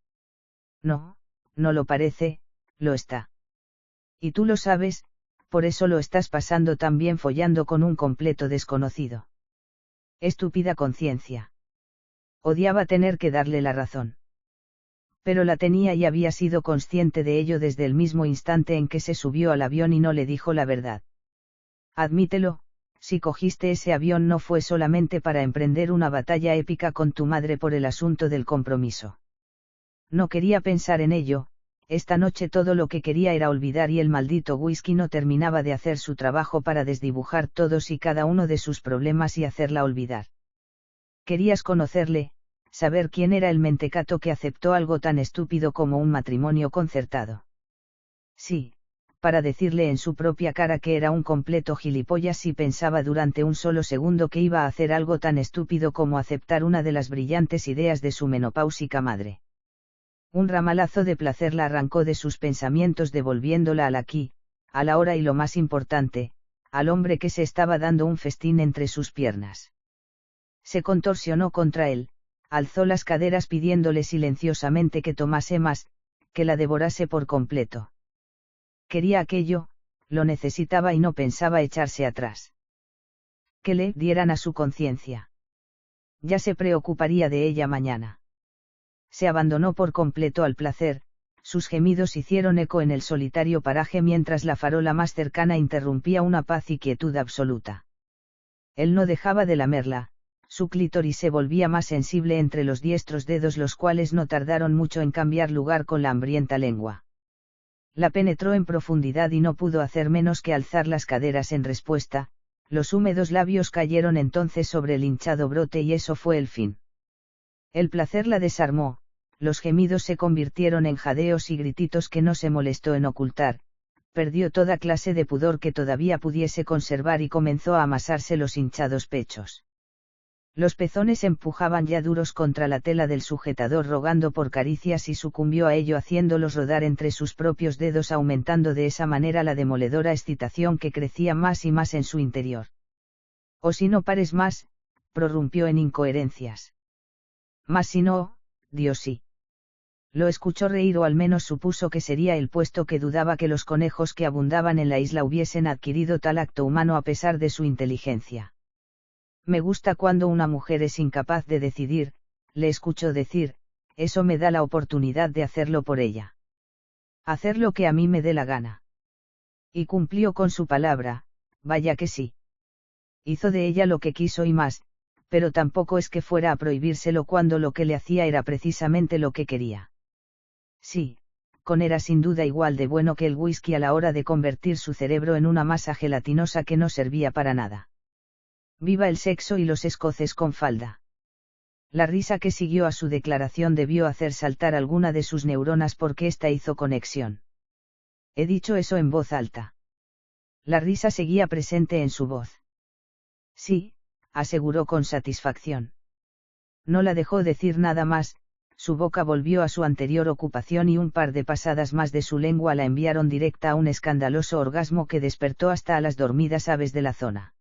No, no lo parece, lo está. Y tú lo sabes, por eso lo estás pasando tan bien follando con un completo desconocido. Estúpida conciencia. Odiaba tener que darle la razón. Pero la tenía y había sido consciente de ello desde el mismo instante en que se subió al avión y no le dijo la verdad. Admítelo. Si cogiste ese avión no fue solamente para emprender una batalla épica con tu madre por el asunto del compromiso. No quería pensar en ello, esta noche todo lo que quería era olvidar y el maldito whisky no terminaba de hacer su trabajo para desdibujar todos y cada uno de sus problemas y hacerla olvidar. Querías conocerle, saber quién era el mentecato que aceptó algo tan estúpido como un matrimonio concertado. Sí, para decirle en su propia cara que era un completo gilipollas si pensaba durante un solo segundo que iba a hacer algo tan estúpido como aceptar una de las brillantes ideas de su menopáusica madre. Un ramalazo de placer la arrancó de sus pensamientos devolviéndola al aquí, a la hora y lo más importante, al hombre que se estaba dando un festín entre sus piernas. Se contorsionó contra él, alzó las caderas pidiéndole silenciosamente que tomase más, que la devorase por completo. Quería aquello, lo necesitaba y no pensaba echarse atrás. Que le dieran a su conciencia. Ya se preocuparía de ella mañana. Se abandonó por completo al placer, sus gemidos hicieron eco en el solitario paraje mientras la farola más cercana interrumpía una paz y quietud absoluta. Él no dejaba de lamerla, su clítoris se volvía más sensible entre los diestros dedos los cuales no tardaron mucho en cambiar lugar con la hambrienta lengua. La penetró en profundidad y no pudo hacer menos que alzar las caderas en respuesta, los húmedos labios cayeron entonces sobre el hinchado brote y eso fue el fin. El placer la desarmó, los gemidos se convirtieron en jadeos y grititos que no se molestó en ocultar, perdió toda clase de pudor que todavía pudiese conservar y comenzó a amasarse los hinchados pechos. Los pezones empujaban ya duros contra la tela del sujetador rogando por caricias y sucumbió a ello haciéndolos rodar entre sus propios dedos aumentando de esa manera la demoledora excitación que crecía más y más en su interior. O si no pares más, prorrumpió en incoherencias. Mas si no, Dios sí. Lo escuchó reír o al menos supuso que sería el puesto que dudaba que los conejos que abundaban en la isla hubiesen adquirido tal acto humano a pesar de su inteligencia. Me gusta cuando una mujer es incapaz de decidir, le escuchó decir, eso me da la oportunidad de hacerlo por ella. Hacer lo que a mí me dé la gana. Y cumplió con su palabra, vaya que sí. Hizo de ella lo que quiso y más, pero tampoco es que fuera a prohibírselo cuando lo que le hacía era precisamente lo que quería. Sí, con era sin duda igual de bueno que el whisky a la hora de convertir su cerebro en una masa gelatinosa que no servía para nada. Viva el sexo y los escoces con falda. La risa que siguió a su declaración debió hacer saltar alguna de sus neuronas porque ésta hizo conexión. He dicho eso en voz alta. La risa seguía presente en su voz. Sí, aseguró con satisfacción. No la dejó decir nada más, su boca volvió a su anterior ocupación y un par de pasadas más de su lengua la enviaron directa a un escandaloso orgasmo que despertó hasta a las dormidas aves de la zona.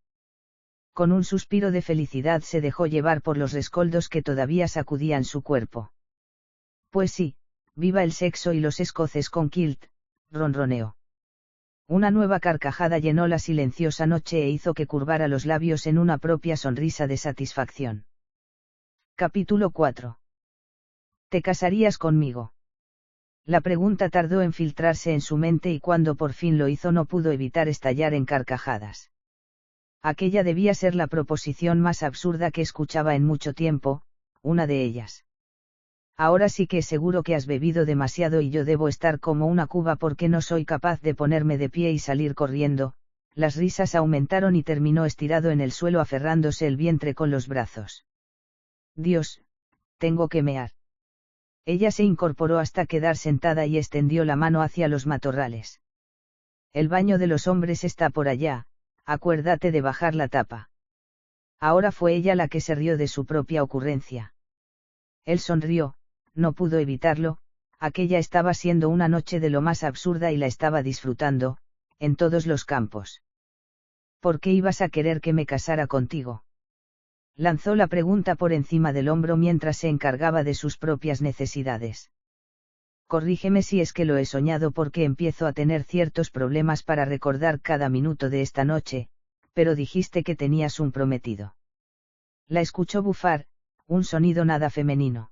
Con un suspiro de felicidad se dejó llevar por los rescoldos que todavía sacudían su cuerpo. Pues sí, viva el sexo y los escoces con kilt, ronroneó. Una nueva carcajada llenó la silenciosa noche e hizo que curvara los labios en una propia sonrisa de satisfacción. Capítulo 4. ¿Te casarías conmigo? La pregunta tardó en filtrarse en su mente y cuando por fin lo hizo no pudo evitar estallar en carcajadas. Aquella debía ser la proposición más absurda que escuchaba en mucho tiempo, una de ellas. Ahora sí que es seguro que has bebido demasiado y yo debo estar como una cuba porque no soy capaz de ponerme de pie y salir corriendo. Las risas aumentaron y terminó estirado en el suelo aferrándose el vientre con los brazos. Dios, tengo que mear. Ella se incorporó hasta quedar sentada y extendió la mano hacia los matorrales. El baño de los hombres está por allá, acuérdate de bajar la tapa. Ahora fue ella la que se rió de su propia ocurrencia. Él sonrió, no pudo evitarlo, aquella estaba siendo una noche de lo más absurda y la estaba disfrutando, en todos los campos. ¿Por qué ibas a querer que me casara contigo? Lanzó la pregunta por encima del hombro mientras se encargaba de sus propias necesidades. Corrígeme si es que lo he soñado porque empiezo a tener ciertos problemas para recordar cada minuto de esta noche, pero dijiste que tenías un prometido. La escuchó bufar, un sonido nada femenino.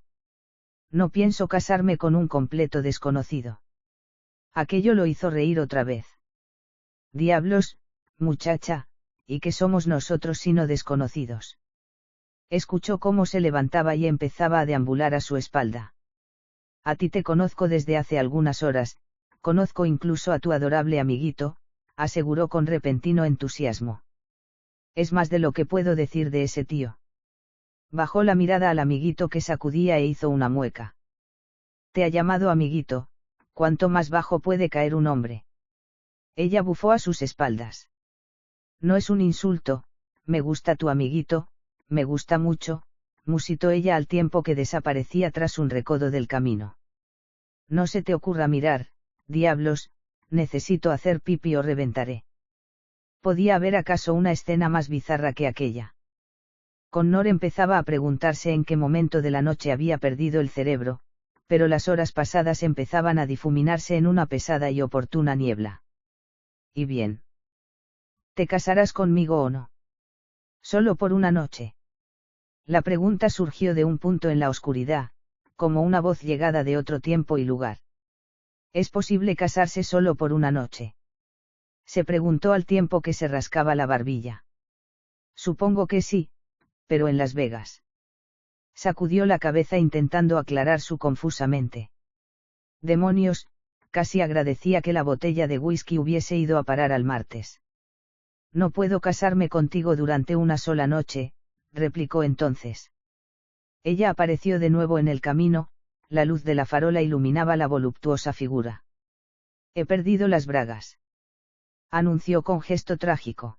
No pienso casarme con un completo desconocido. Aquello lo hizo reír otra vez. Diablos, muchacha, ¿y qué somos nosotros sino desconocidos? Escuchó cómo se levantaba y empezaba a deambular a su espalda. A ti te conozco desde hace algunas horas, conozco incluso a tu adorable amiguito, aseguró con repentino entusiasmo. Es más de lo que puedo decir de ese tío. Bajó la mirada al amiguito que sacudía e hizo una mueca. Te ha llamado amiguito, ¿cuánto más bajo puede caer un hombre? Ella bufó a sus espaldas. No es un insulto, me gusta tu amiguito, me gusta mucho, musitó ella al tiempo que desaparecía tras un recodo del camino. No se te ocurra mirar, diablos, necesito hacer pipí o reventaré. ¿Podía haber acaso una escena más bizarra que aquella? Connor empezaba a preguntarse en qué momento de la noche había perdido el cerebro, pero las horas pasadas empezaban a difuminarse en una pesada y oportuna niebla. ¿Y bien? ¿Te casarás conmigo o no? Solo por una noche. La pregunta surgió de un punto en la oscuridad, como una voz llegada de otro tiempo y lugar. ¿Es posible casarse solo por una noche? Se preguntó al tiempo que se rascaba la barbilla. Supongo que sí, pero en Las Vegas. Sacudió la cabeza intentando aclarar su confusa mente. Demonios, casi agradecía que la botella de whisky hubiese ido a parar al martes. No puedo casarme contigo durante una sola noche, replicó entonces. Ella apareció de nuevo en el camino, la luz de la farola iluminaba la voluptuosa figura. He perdido las bragas. Anunció con gesto trágico.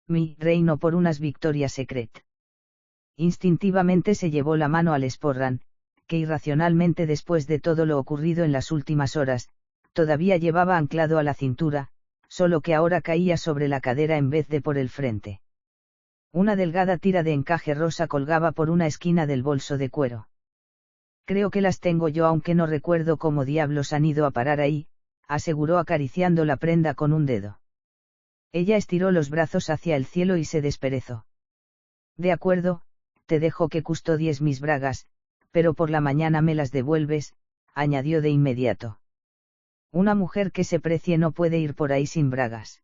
Mi reino por unas victorias secret. Instintivamente se llevó la mano al esporran, que irracionalmente después de todo lo ocurrido en las últimas horas, todavía llevaba anclado a la cintura, solo que ahora caía sobre la cadera en vez de por el frente. Una delgada tira de encaje rosa colgaba por una esquina del bolso de cuero. Creo que las tengo yo aunque no recuerdo cómo diablos han ido a parar ahí, aseguró acariciando la prenda con un dedo. Ella estiró los brazos hacia el cielo y se desperezó. De acuerdo, te dejo que custodies mis bragas, pero por la mañana me las devuelves, añadió de inmediato. Una mujer que se precie no puede ir por ahí sin bragas.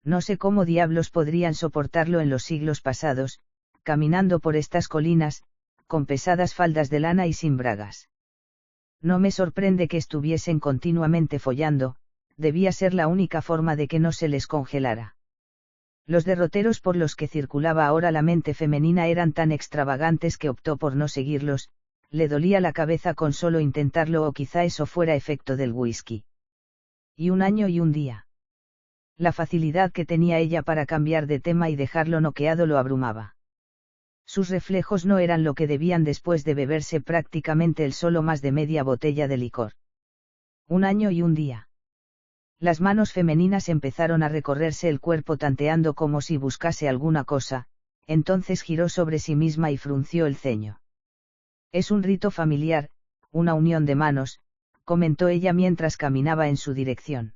No sé cómo diablos podrían soportarlo en los siglos pasados, caminando por estas colinas, con pesadas faldas de lana y sin bragas. No me sorprende que estuviesen continuamente follando, debía ser la única forma de que no se les congelara. Los derroteros por los que circulaba ahora la mente femenina eran tan extravagantes que optó por no seguirlos, le dolía la cabeza con solo intentarlo o quizá eso fuera efecto del whisky. Y un año y un día. La facilidad que tenía ella para cambiar de tema y dejarlo noqueado lo abrumaba. Sus reflejos no eran lo que debían después de beberse prácticamente el solo más de media botella de licor. Un año y un día. Las manos femeninas empezaron a recorrerse el cuerpo tanteando como si buscase alguna cosa, entonces giró sobre sí misma y frunció el ceño. Es un rito familiar, una unión de manos, comentó ella mientras caminaba en su dirección.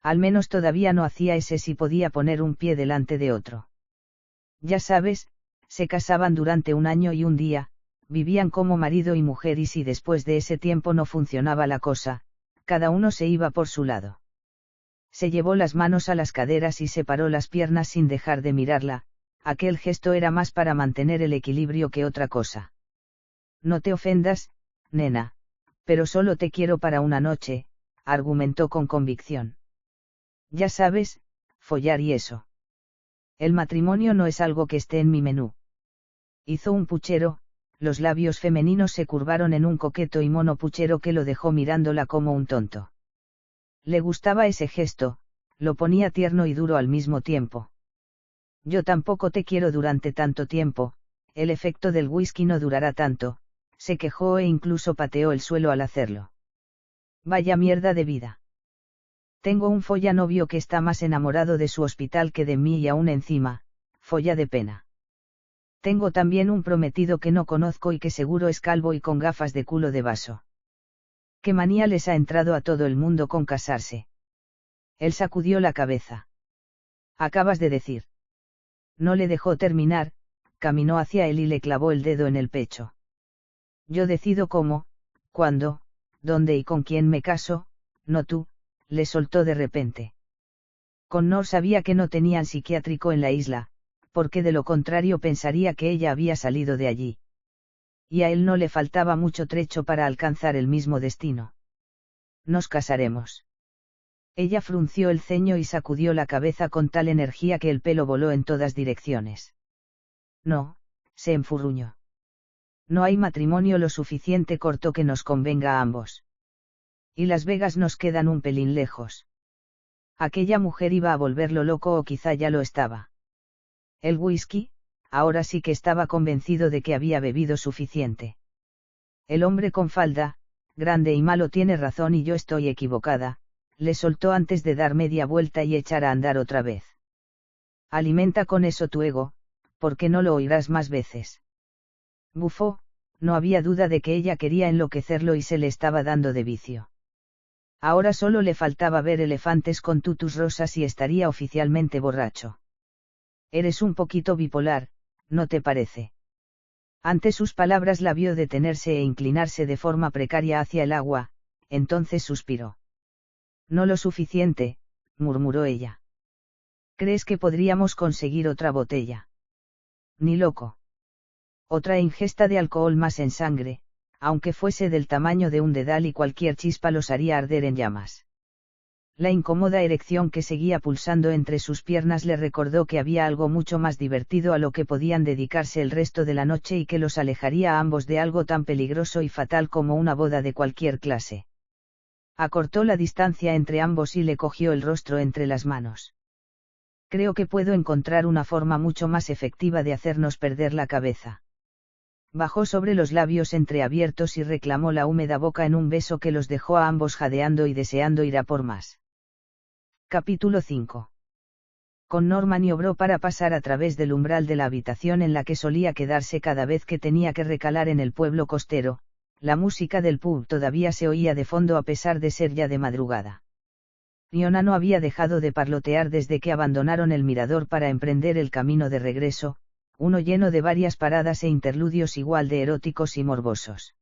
Al menos todavía no hacía ese si podía poner un pie delante de otro. Ya sabes, se casaban durante un año y un día, vivían como marido y mujer y si después de ese tiempo no funcionaba la cosa, cada uno se iba por su lado. Se llevó las manos a las caderas y separó las piernas sin dejar de mirarla, aquel gesto era más para mantener el equilibrio que otra cosa. No te ofendas, nena, pero solo te quiero para una noche, argumentó con convicción. Ya sabes, follar y eso. El matrimonio no es algo que esté en mi menú. Hizo un puchero, los labios femeninos se curvaron en un coqueto y mono puchero que lo dejó mirándola como un tonto. Le gustaba ese gesto, lo ponía tierno y duro al mismo tiempo. Yo tampoco te quiero durante tanto tiempo, el efecto del whisky no durará tanto, se quejó e incluso pateó el suelo al hacerlo. Vaya mierda de vida. Tengo un follanovio que está más enamorado de su hospital que de mí y aún encima, folla de pena. Tengo también un prometido que no conozco y que seguro es calvo y con gafas de culo de vaso. ¿Qué manía les ha entrado a todo el mundo con casarse? Él sacudió la cabeza. Acabas de decir. No le dejó terminar, caminó hacia él y le clavó el dedo en el pecho. Yo decido cómo, cuándo, dónde y con quién me caso, no tú, le soltó de repente. Connor sabía que no tenían psiquiátrico en la isla, porque de lo contrario pensaría que ella había salido de allí. Y a él no le faltaba mucho trecho para alcanzar el mismo destino. Nos casaremos. Ella frunció el ceño y sacudió la cabeza con tal energía que el pelo voló en todas direcciones. No, se enfurruñó. No hay matrimonio lo suficiente corto que nos convenga a ambos. Y Las Vegas nos quedan un pelín lejos. Aquella mujer iba a volverlo loco o quizá ya lo estaba. El whisky, ahora sí que estaba convencido de que había bebido suficiente. El hombre con falda, grande y malo tiene razón y yo estoy equivocada, le soltó antes de dar media vuelta y echar a andar otra vez. Alimenta con eso tu ego, porque no lo oirás más veces. Bufó, no había duda de que ella quería enloquecerlo y se le estaba dando de vicio. Ahora solo le faltaba ver elefantes con tutus rosas y estaría oficialmente borracho. Eres un poquito bipolar, ¿no te parece? Ante sus palabras la vio detenerse e inclinarse de forma precaria hacia el agua, entonces suspiró. No lo suficiente, murmuró ella. ¿Crees que podríamos conseguir otra botella? Ni loco. Otra ingesta de alcohol más en sangre, aunque fuese del tamaño de un dedal y cualquier chispa los haría arder en llamas. La incómoda erección que seguía pulsando entre sus piernas le recordó que había algo mucho más divertido a lo que podían dedicarse el resto de la noche y que los alejaría a ambos de algo tan peligroso y fatal como una boda de cualquier clase. Acortó la distancia entre ambos y le cogió el rostro entre las manos. Creo que puedo encontrar una forma mucho más efectiva de hacernos perder la cabeza. Bajó sobre los labios entreabiertos y reclamó la húmeda boca en un beso que los dejó a ambos jadeando y deseando ir a por más. Capítulo 5. Con Norma maniobró para pasar a través del umbral de la habitación en la que solía quedarse cada vez que tenía que recalar en el pueblo costero. La música del pub todavía se oía de fondo a pesar de ser ya de madrugada. Fiona no había dejado de parlotear desde que abandonaron el mirador para emprender el camino de regreso, uno lleno de varias paradas e interludios igual de eróticos y morbosos.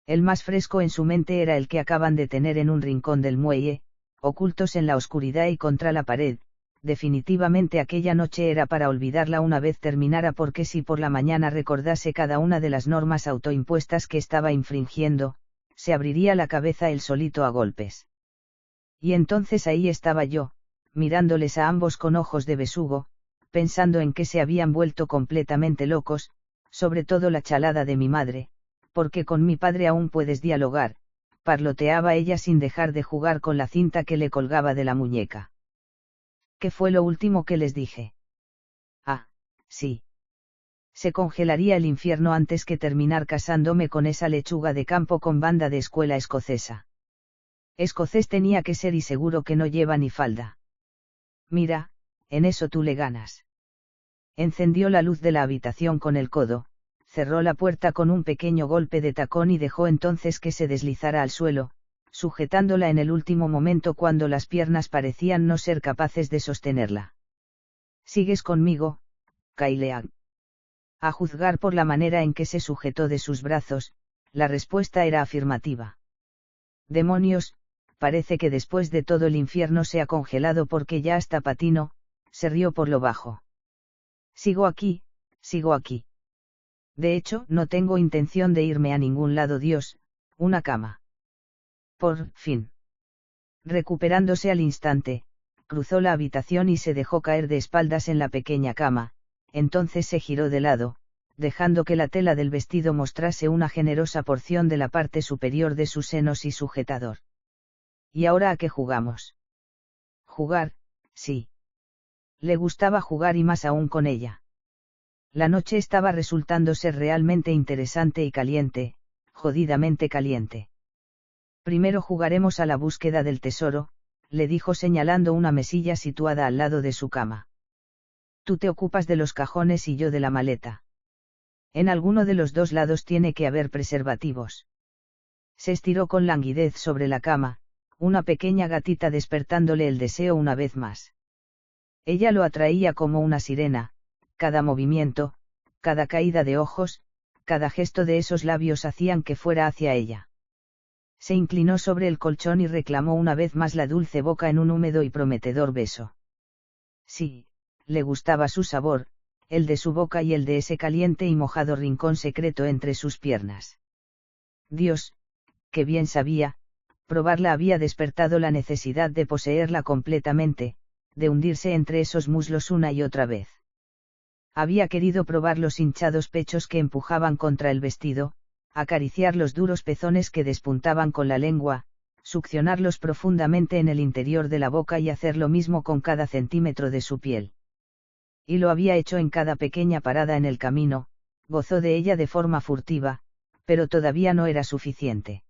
El más fresco en su mente era el que acaban de tener en un rincón del muelle, ocultos en la oscuridad y contra la pared. Definitivamente aquella noche era para olvidarla una vez terminara, porque si por la mañana recordase cada una de las normas autoimpuestas que estaba infringiendo, se abriría la cabeza él solito a golpes. Y entonces ahí estaba yo, mirándoles a ambos con ojos de besugo, pensando en que se habían vuelto completamente locos, sobre todo la chalada de mi madre, porque con mi padre aún puedes dialogar, parloteaba ella sin dejar de jugar con la cinta que le colgaba de la muñeca. ¿Qué fue lo último que les dije? Ah, sí. Se congelaría el infierno antes que terminar casándome con esa lechuga de campo con banda de escuela escocesa. Escocés tenía que ser y seguro que no lleva ni falda. Mira, en eso tú le ganas. Encendió la luz de la habitación con el codo, cerró la puerta con un pequeño golpe de tacón y dejó entonces que se deslizara al suelo, sujetándola en el último momento cuando las piernas parecían no ser capaces de sostenerla. ¿Sigues conmigo, Kailean? A juzgar por la manera en que se sujetó de sus brazos, la respuesta era afirmativa. Demonios, parece que después de todo el infierno se ha congelado porque ya está patino, se rió por lo bajo. Sigo aquí, sigo aquí. De hecho, no tengo intención de irme a ningún lado. Dios, una cama. Por fin. Recuperándose al instante, cruzó la habitación y se dejó caer de espaldas en la pequeña cama, entonces se giró de lado, dejando que la tela del vestido mostrase una generosa porción de la parte superior de sus senos y sujetador. ¿Y ahora a qué jugamos? Jugar, sí. Le gustaba jugar y más aún con ella. La noche estaba resultando ser realmente interesante y caliente, jodidamente caliente. Primero jugaremos a la búsqueda del tesoro, le dijo señalando una mesilla situada al lado de su cama. Tú te ocupas de los cajones y yo de la maleta. En alguno de los dos lados tiene que haber preservativos. Se estiró con languidez sobre la cama, una pequeña gatita despertándole el deseo una vez más. Ella lo atraía como una sirena, cada movimiento, cada caída de ojos, cada gesto de esos labios hacían que fuera hacia ella. Se inclinó sobre el colchón y reclamó una vez más la dulce boca en un húmedo y prometedor beso. Sí, le gustaba su sabor, el de su boca y el de ese caliente y mojado rincón secreto entre sus piernas. Dios, que bien sabía, probarla había despertado la necesidad de poseerla completamente, de hundirse entre esos muslos una y otra vez. Había querido probar los hinchados pechos que empujaban contra el vestido, acariciar los duros pezones que despuntaban con la lengua, succionarlos profundamente en el interior de la boca y hacer lo mismo con cada centímetro de su piel. Y lo había hecho en cada pequeña parada en el camino, gozó de ella de forma furtiva, pero todavía no era suficiente.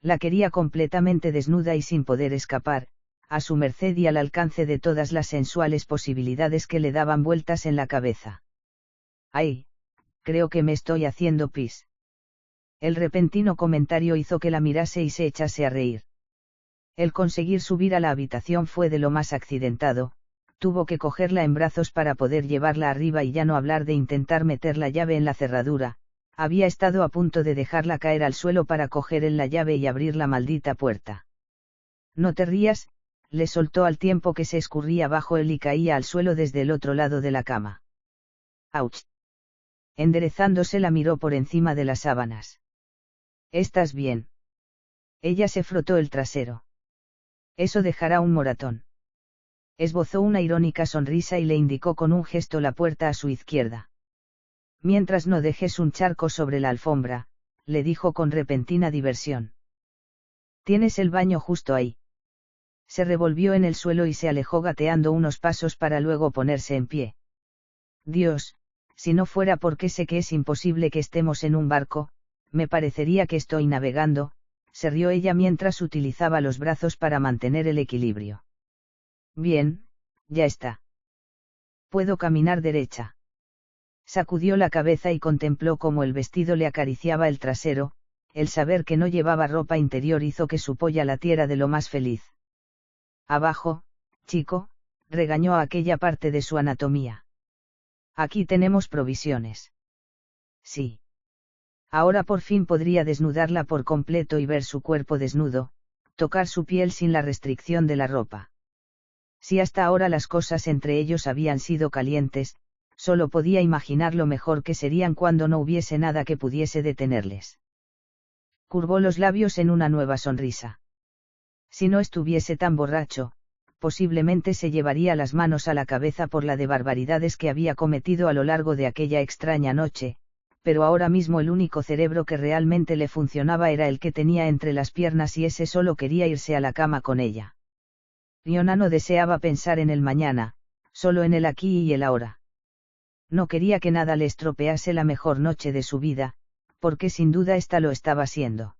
La quería completamente desnuda y sin poder escapar, a su merced y al alcance de todas las sensuales posibilidades que le daban vueltas en la cabeza. ¡Ay! Creo que me estoy haciendo pis. El repentino comentario hizo que la mirase y se echase a reír. El conseguir subir a la habitación fue de lo más accidentado, tuvo que cogerla en brazos para poder llevarla arriba y ya no hablar de intentar meter la llave en la cerradura, había estado a punto de dejarla caer al suelo para coger en la llave y abrir la maldita puerta. No te rías, le soltó al tiempo que se escurría bajo él y caía al suelo desde el otro lado de la cama. ¡Auch! Enderezándose la miró por encima de las sábanas. ¿Estás bien? Ella se frotó el trasero. Eso dejará un moratón. Esbozó una irónica sonrisa y le indicó con un gesto la puerta a su izquierda. Mientras no dejes un charco sobre la alfombra, le dijo con repentina diversión. Tienes el baño justo ahí. Se revolvió en el suelo y se alejó gateando unos pasos para luego ponerse en pie. Dios, si no fuera porque sé que es imposible que estemos en un barco, me parecería que estoy navegando, se rió ella mientras utilizaba los brazos para mantener el equilibrio. Bien, ya está. Puedo caminar derecha. Sacudió la cabeza y contempló cómo el vestido le acariciaba el trasero, el saber que no llevaba ropa interior hizo que su polla latiera de lo más feliz. Abajo, chico, regañó a aquella parte de su anatomía. Aquí tenemos provisiones. Sí. Ahora por fin podría desnudarla por completo y ver su cuerpo desnudo, tocar su piel sin la restricción de la ropa. Si hasta ahora las cosas entre ellos habían sido calientes, solo podía imaginar lo mejor que serían cuando no hubiese nada que pudiese detenerles. Curvó los labios en una nueva sonrisa. Si no estuviese tan borracho, posiblemente se llevaría las manos a la cabeza por la de barbaridades que había cometido a lo largo de aquella extraña noche, pero ahora mismo el único cerebro que realmente le funcionaba era el que tenía entre las piernas y ese solo quería irse a la cama con ella. Fiona no deseaba pensar en el mañana, solo en el aquí y el ahora. No quería que nada le estropease la mejor noche de su vida, porque sin duda esta lo estaba siendo.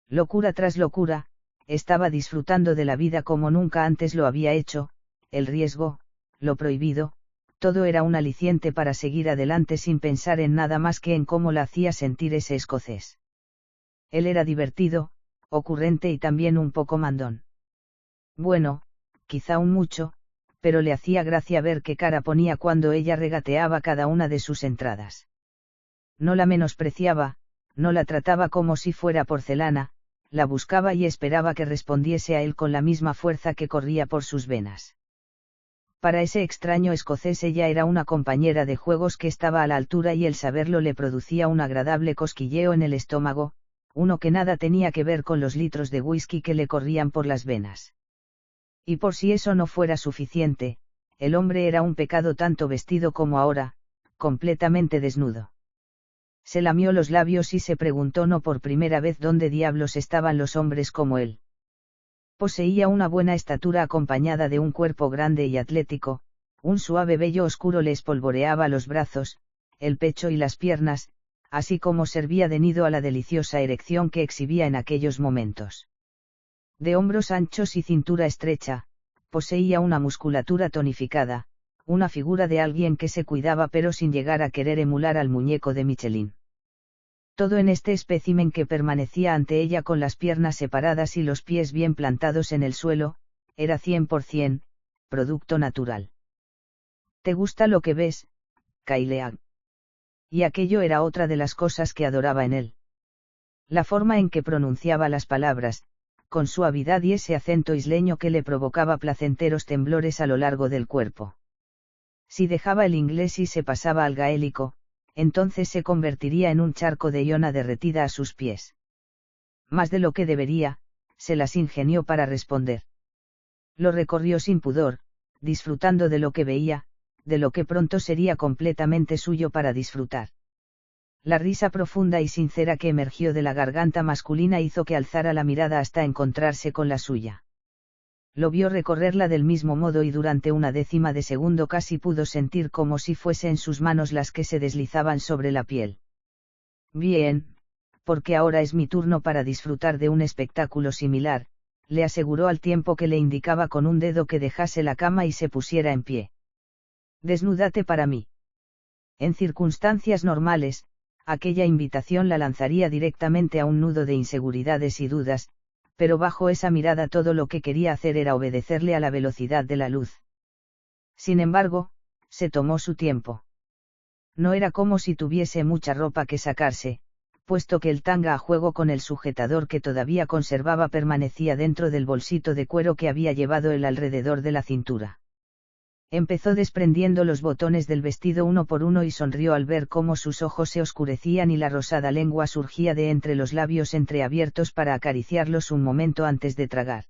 Locura tras locura, estaba disfrutando de la vida como nunca antes lo había hecho, el riesgo, lo prohibido, todo era un aliciente para seguir adelante sin pensar en nada más que en cómo la hacía sentir ese escocés. Él era divertido, ocurrente y también un poco mandón. Bueno, quizá un mucho, pero le hacía gracia ver qué cara ponía cuando ella regateaba cada una de sus entradas. No la menospreciaba, no la trataba como si fuera porcelana, la buscaba y esperaba que respondiese a él con la misma fuerza que corría por sus venas. Para ese extraño escocés ella era una compañera de juegos que estaba a la altura y el saberlo le producía un agradable cosquilleo en el estómago, uno que nada tenía que ver con los litros de whisky que le corrían por las venas. Y por si eso no fuera suficiente, el hombre era un pecado tanto vestido como ahora, completamente desnudo. Se lamió los labios y se preguntó no por primera vez dónde diablos estaban los hombres como él. Poseía una buena estatura acompañada de un cuerpo grande y atlético, un suave vello oscuro le espolvoreaba los brazos, el pecho y las piernas, así como servía de nido a la deliciosa erección que exhibía en aquellos momentos. De hombros anchos y cintura estrecha, poseía una musculatura tonificada, una figura de alguien que se cuidaba pero sin llegar a querer emular al muñeco de Michelin. Todo en este espécimen que permanecía ante ella con las piernas separadas y los pies bien plantados en el suelo, era 100%, producto natural. ¿Te gusta lo que ves, Kaileah? Y aquello era otra de las cosas que adoraba en él. La forma en que pronunciaba las palabras, con suavidad y ese acento isleño que le provocaba placenteros temblores a lo largo del cuerpo. Si dejaba el inglés y se pasaba al gaélico, entonces se convertiría en un charco de Iona derretida a sus pies. Más de lo que debería, se las ingenió para responder. Lo recorrió sin pudor, disfrutando de lo que veía, de lo que pronto sería completamente suyo para disfrutar. La risa profunda y sincera que emergió de la garganta masculina hizo que alzara la mirada hasta encontrarse con la suya. Lo vio recorrerla del mismo modo y durante una décima de segundo casi pudo sentir como si fuesen sus manos las que se deslizaban sobre la piel. Bien, porque ahora es mi turno para disfrutar de un espectáculo similar, le aseguró al tiempo que le indicaba con un dedo que dejase la cama y se pusiera en pie. Desnúdate para mí. En circunstancias normales, aquella invitación la lanzaría directamente a un nudo de inseguridades y dudas, pero bajo esa mirada todo lo que quería hacer era obedecerle a la velocidad de la luz. Sin embargo, se tomó su tiempo. No era como si tuviese mucha ropa que sacarse, puesto que el tanga a juego con el sujetador que todavía conservaba permanecía dentro del bolsito de cuero que había llevado él alrededor de la cintura. Empezó desprendiendo los botones del vestido uno por uno y sonrió al ver cómo sus ojos se oscurecían y la rosada lengua surgía de entre los labios entreabiertos para acariciarlos un momento antes de tragar.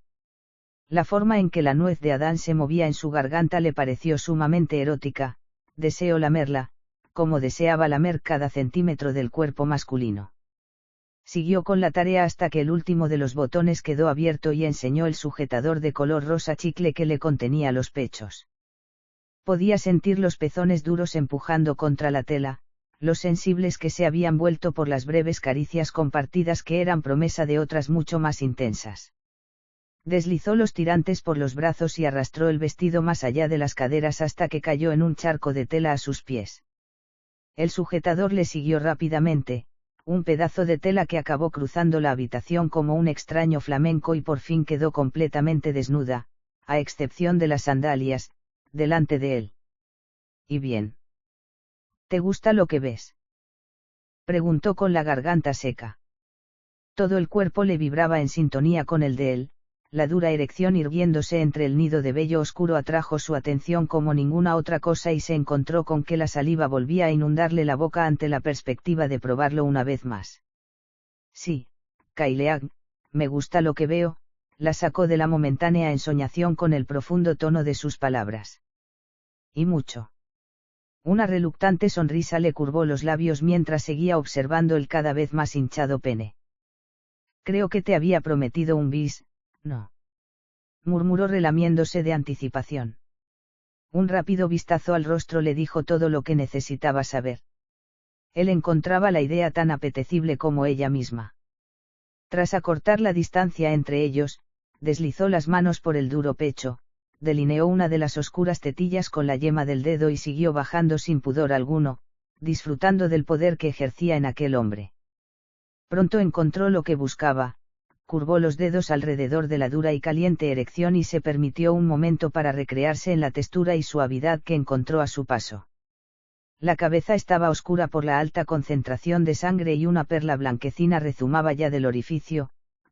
La forma en que la nuez de Adán se movía en su garganta le pareció sumamente erótica, deseó lamerla, como deseaba lamer cada centímetro del cuerpo masculino. Siguió con la tarea hasta que el último de los botones quedó abierto y enseñó el sujetador de color rosa chicle que le contenía los pechos. Podía sentir los pezones duros empujando contra la tela, los sensibles que se habían vuelto por las breves caricias compartidas que eran promesa de otras mucho más intensas. Deslizó los tirantes por los brazos y arrastró el vestido más allá de las caderas hasta que cayó en un charco de tela a sus pies. El sujetador le siguió rápidamente, un pedazo de tela que acabó cruzando la habitación como un extraño flamenco y por fin quedó completamente desnuda, a excepción de las sandalias, delante de él. ¿Y bien? ¿Te gusta lo que ves? Preguntó con la garganta seca. Todo el cuerpo le vibraba en sintonía con el de él, la dura erección irguiéndose entre el nido de vello oscuro atrajo su atención como ninguna otra cosa y se encontró con que la saliva volvía a inundarle la boca ante la perspectiva de probarlo una vez más. Sí, Kaileag, me gusta lo que veo, la sacó de la momentánea ensoñación con el profundo tono de sus palabras. Y mucho. Una reluctante sonrisa le curvó los labios mientras seguía observando el cada vez más hinchado pene. Creo que te había prometido un bis, ¿no? Murmuró relamiéndose de anticipación. Un rápido vistazo al rostro le dijo todo lo que necesitaba saber. Él encontraba la idea tan apetecible como ella misma. Tras acortar la distancia entre ellos, deslizó las manos por el duro pecho, delineó una de las oscuras tetillas con la yema del dedo y siguió bajando sin pudor alguno, disfrutando del poder que ejercía en aquel hombre. Pronto encontró lo que buscaba, curvó los dedos alrededor de la dura y caliente erección y se permitió un momento para recrearse en la textura y suavidad que encontró a su paso. La cabeza estaba oscura por la alta concentración de sangre y una perla blanquecina rezumaba ya del orificio,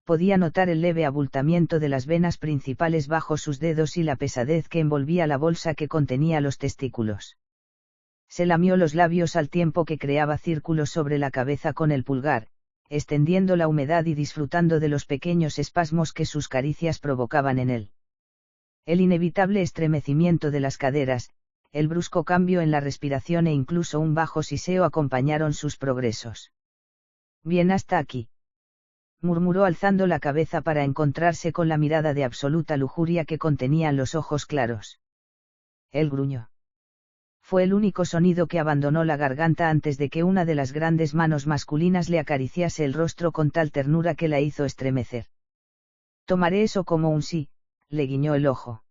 podía notar el leve abultamiento de las venas principales bajo sus dedos y la pesadez que envolvía la bolsa que contenía los testículos. Se lamió los labios al tiempo que creaba círculos sobre la cabeza con el pulgar, extendiendo la humedad y disfrutando de los pequeños espasmos que sus caricias provocaban en él. El inevitable estremecimiento de las caderas, el brusco cambio en la respiración e incluso un bajo siseo acompañaron sus progresos. Bien hasta aquí. Murmuró alzando la cabeza para encontrarse con la mirada de absoluta lujuria que contenían los ojos claros. Él gruñó. Fue el único sonido que abandonó la garganta antes de que una de las grandes manos masculinas le acariciase el rostro con tal ternura que la hizo estremecer. Tomaré eso como un sí, le guiñó el ojo.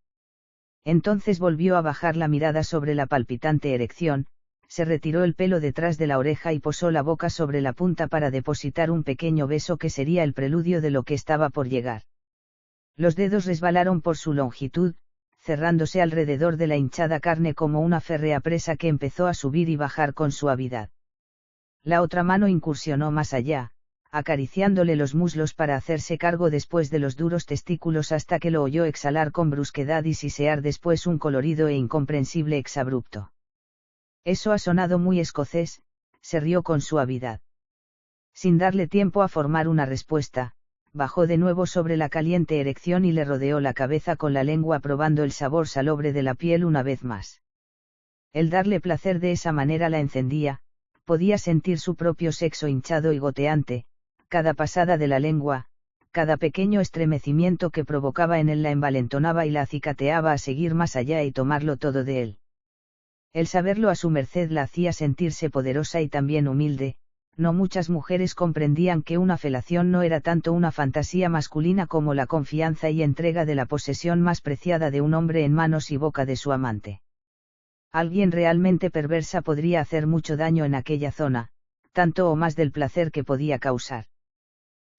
Entonces volvió a bajar la mirada sobre la palpitante erección, se retiró el pelo detrás de la oreja y posó la boca sobre la punta para depositar un pequeño beso que sería el preludio de lo que estaba por llegar. Los dedos resbalaron por su longitud, cerrándose alrededor de la hinchada carne como una férrea presa que empezó a subir y bajar con suavidad. La otra mano incursionó más allá, acariciándole los muslos para hacerse cargo después de los duros testículos hasta que lo oyó exhalar con brusquedad y sisear después un colorido e incomprensible exabrupto. Eso ha sonado muy escocés, se rió con suavidad. Sin darle tiempo a formar una respuesta, bajó de nuevo sobre la caliente erección y le rodeó la cabeza con la lengua probando el sabor salobre de la piel una vez más. El darle placer de esa manera la encendía, podía sentir su propio sexo hinchado y goteante, cada pasada de la lengua, cada pequeño estremecimiento que provocaba en él la envalentonaba y la acicateaba a seguir más allá y tomarlo todo de él. El saberlo a su merced la hacía sentirse poderosa y también humilde. No muchas mujeres comprendían que una felación no era tanto una fantasía masculina como la confianza y entrega de la posesión más preciada de un hombre en manos y boca de su amante. Alguien realmente perversa podría hacer mucho daño en aquella zona, tanto o más del placer que podía causar.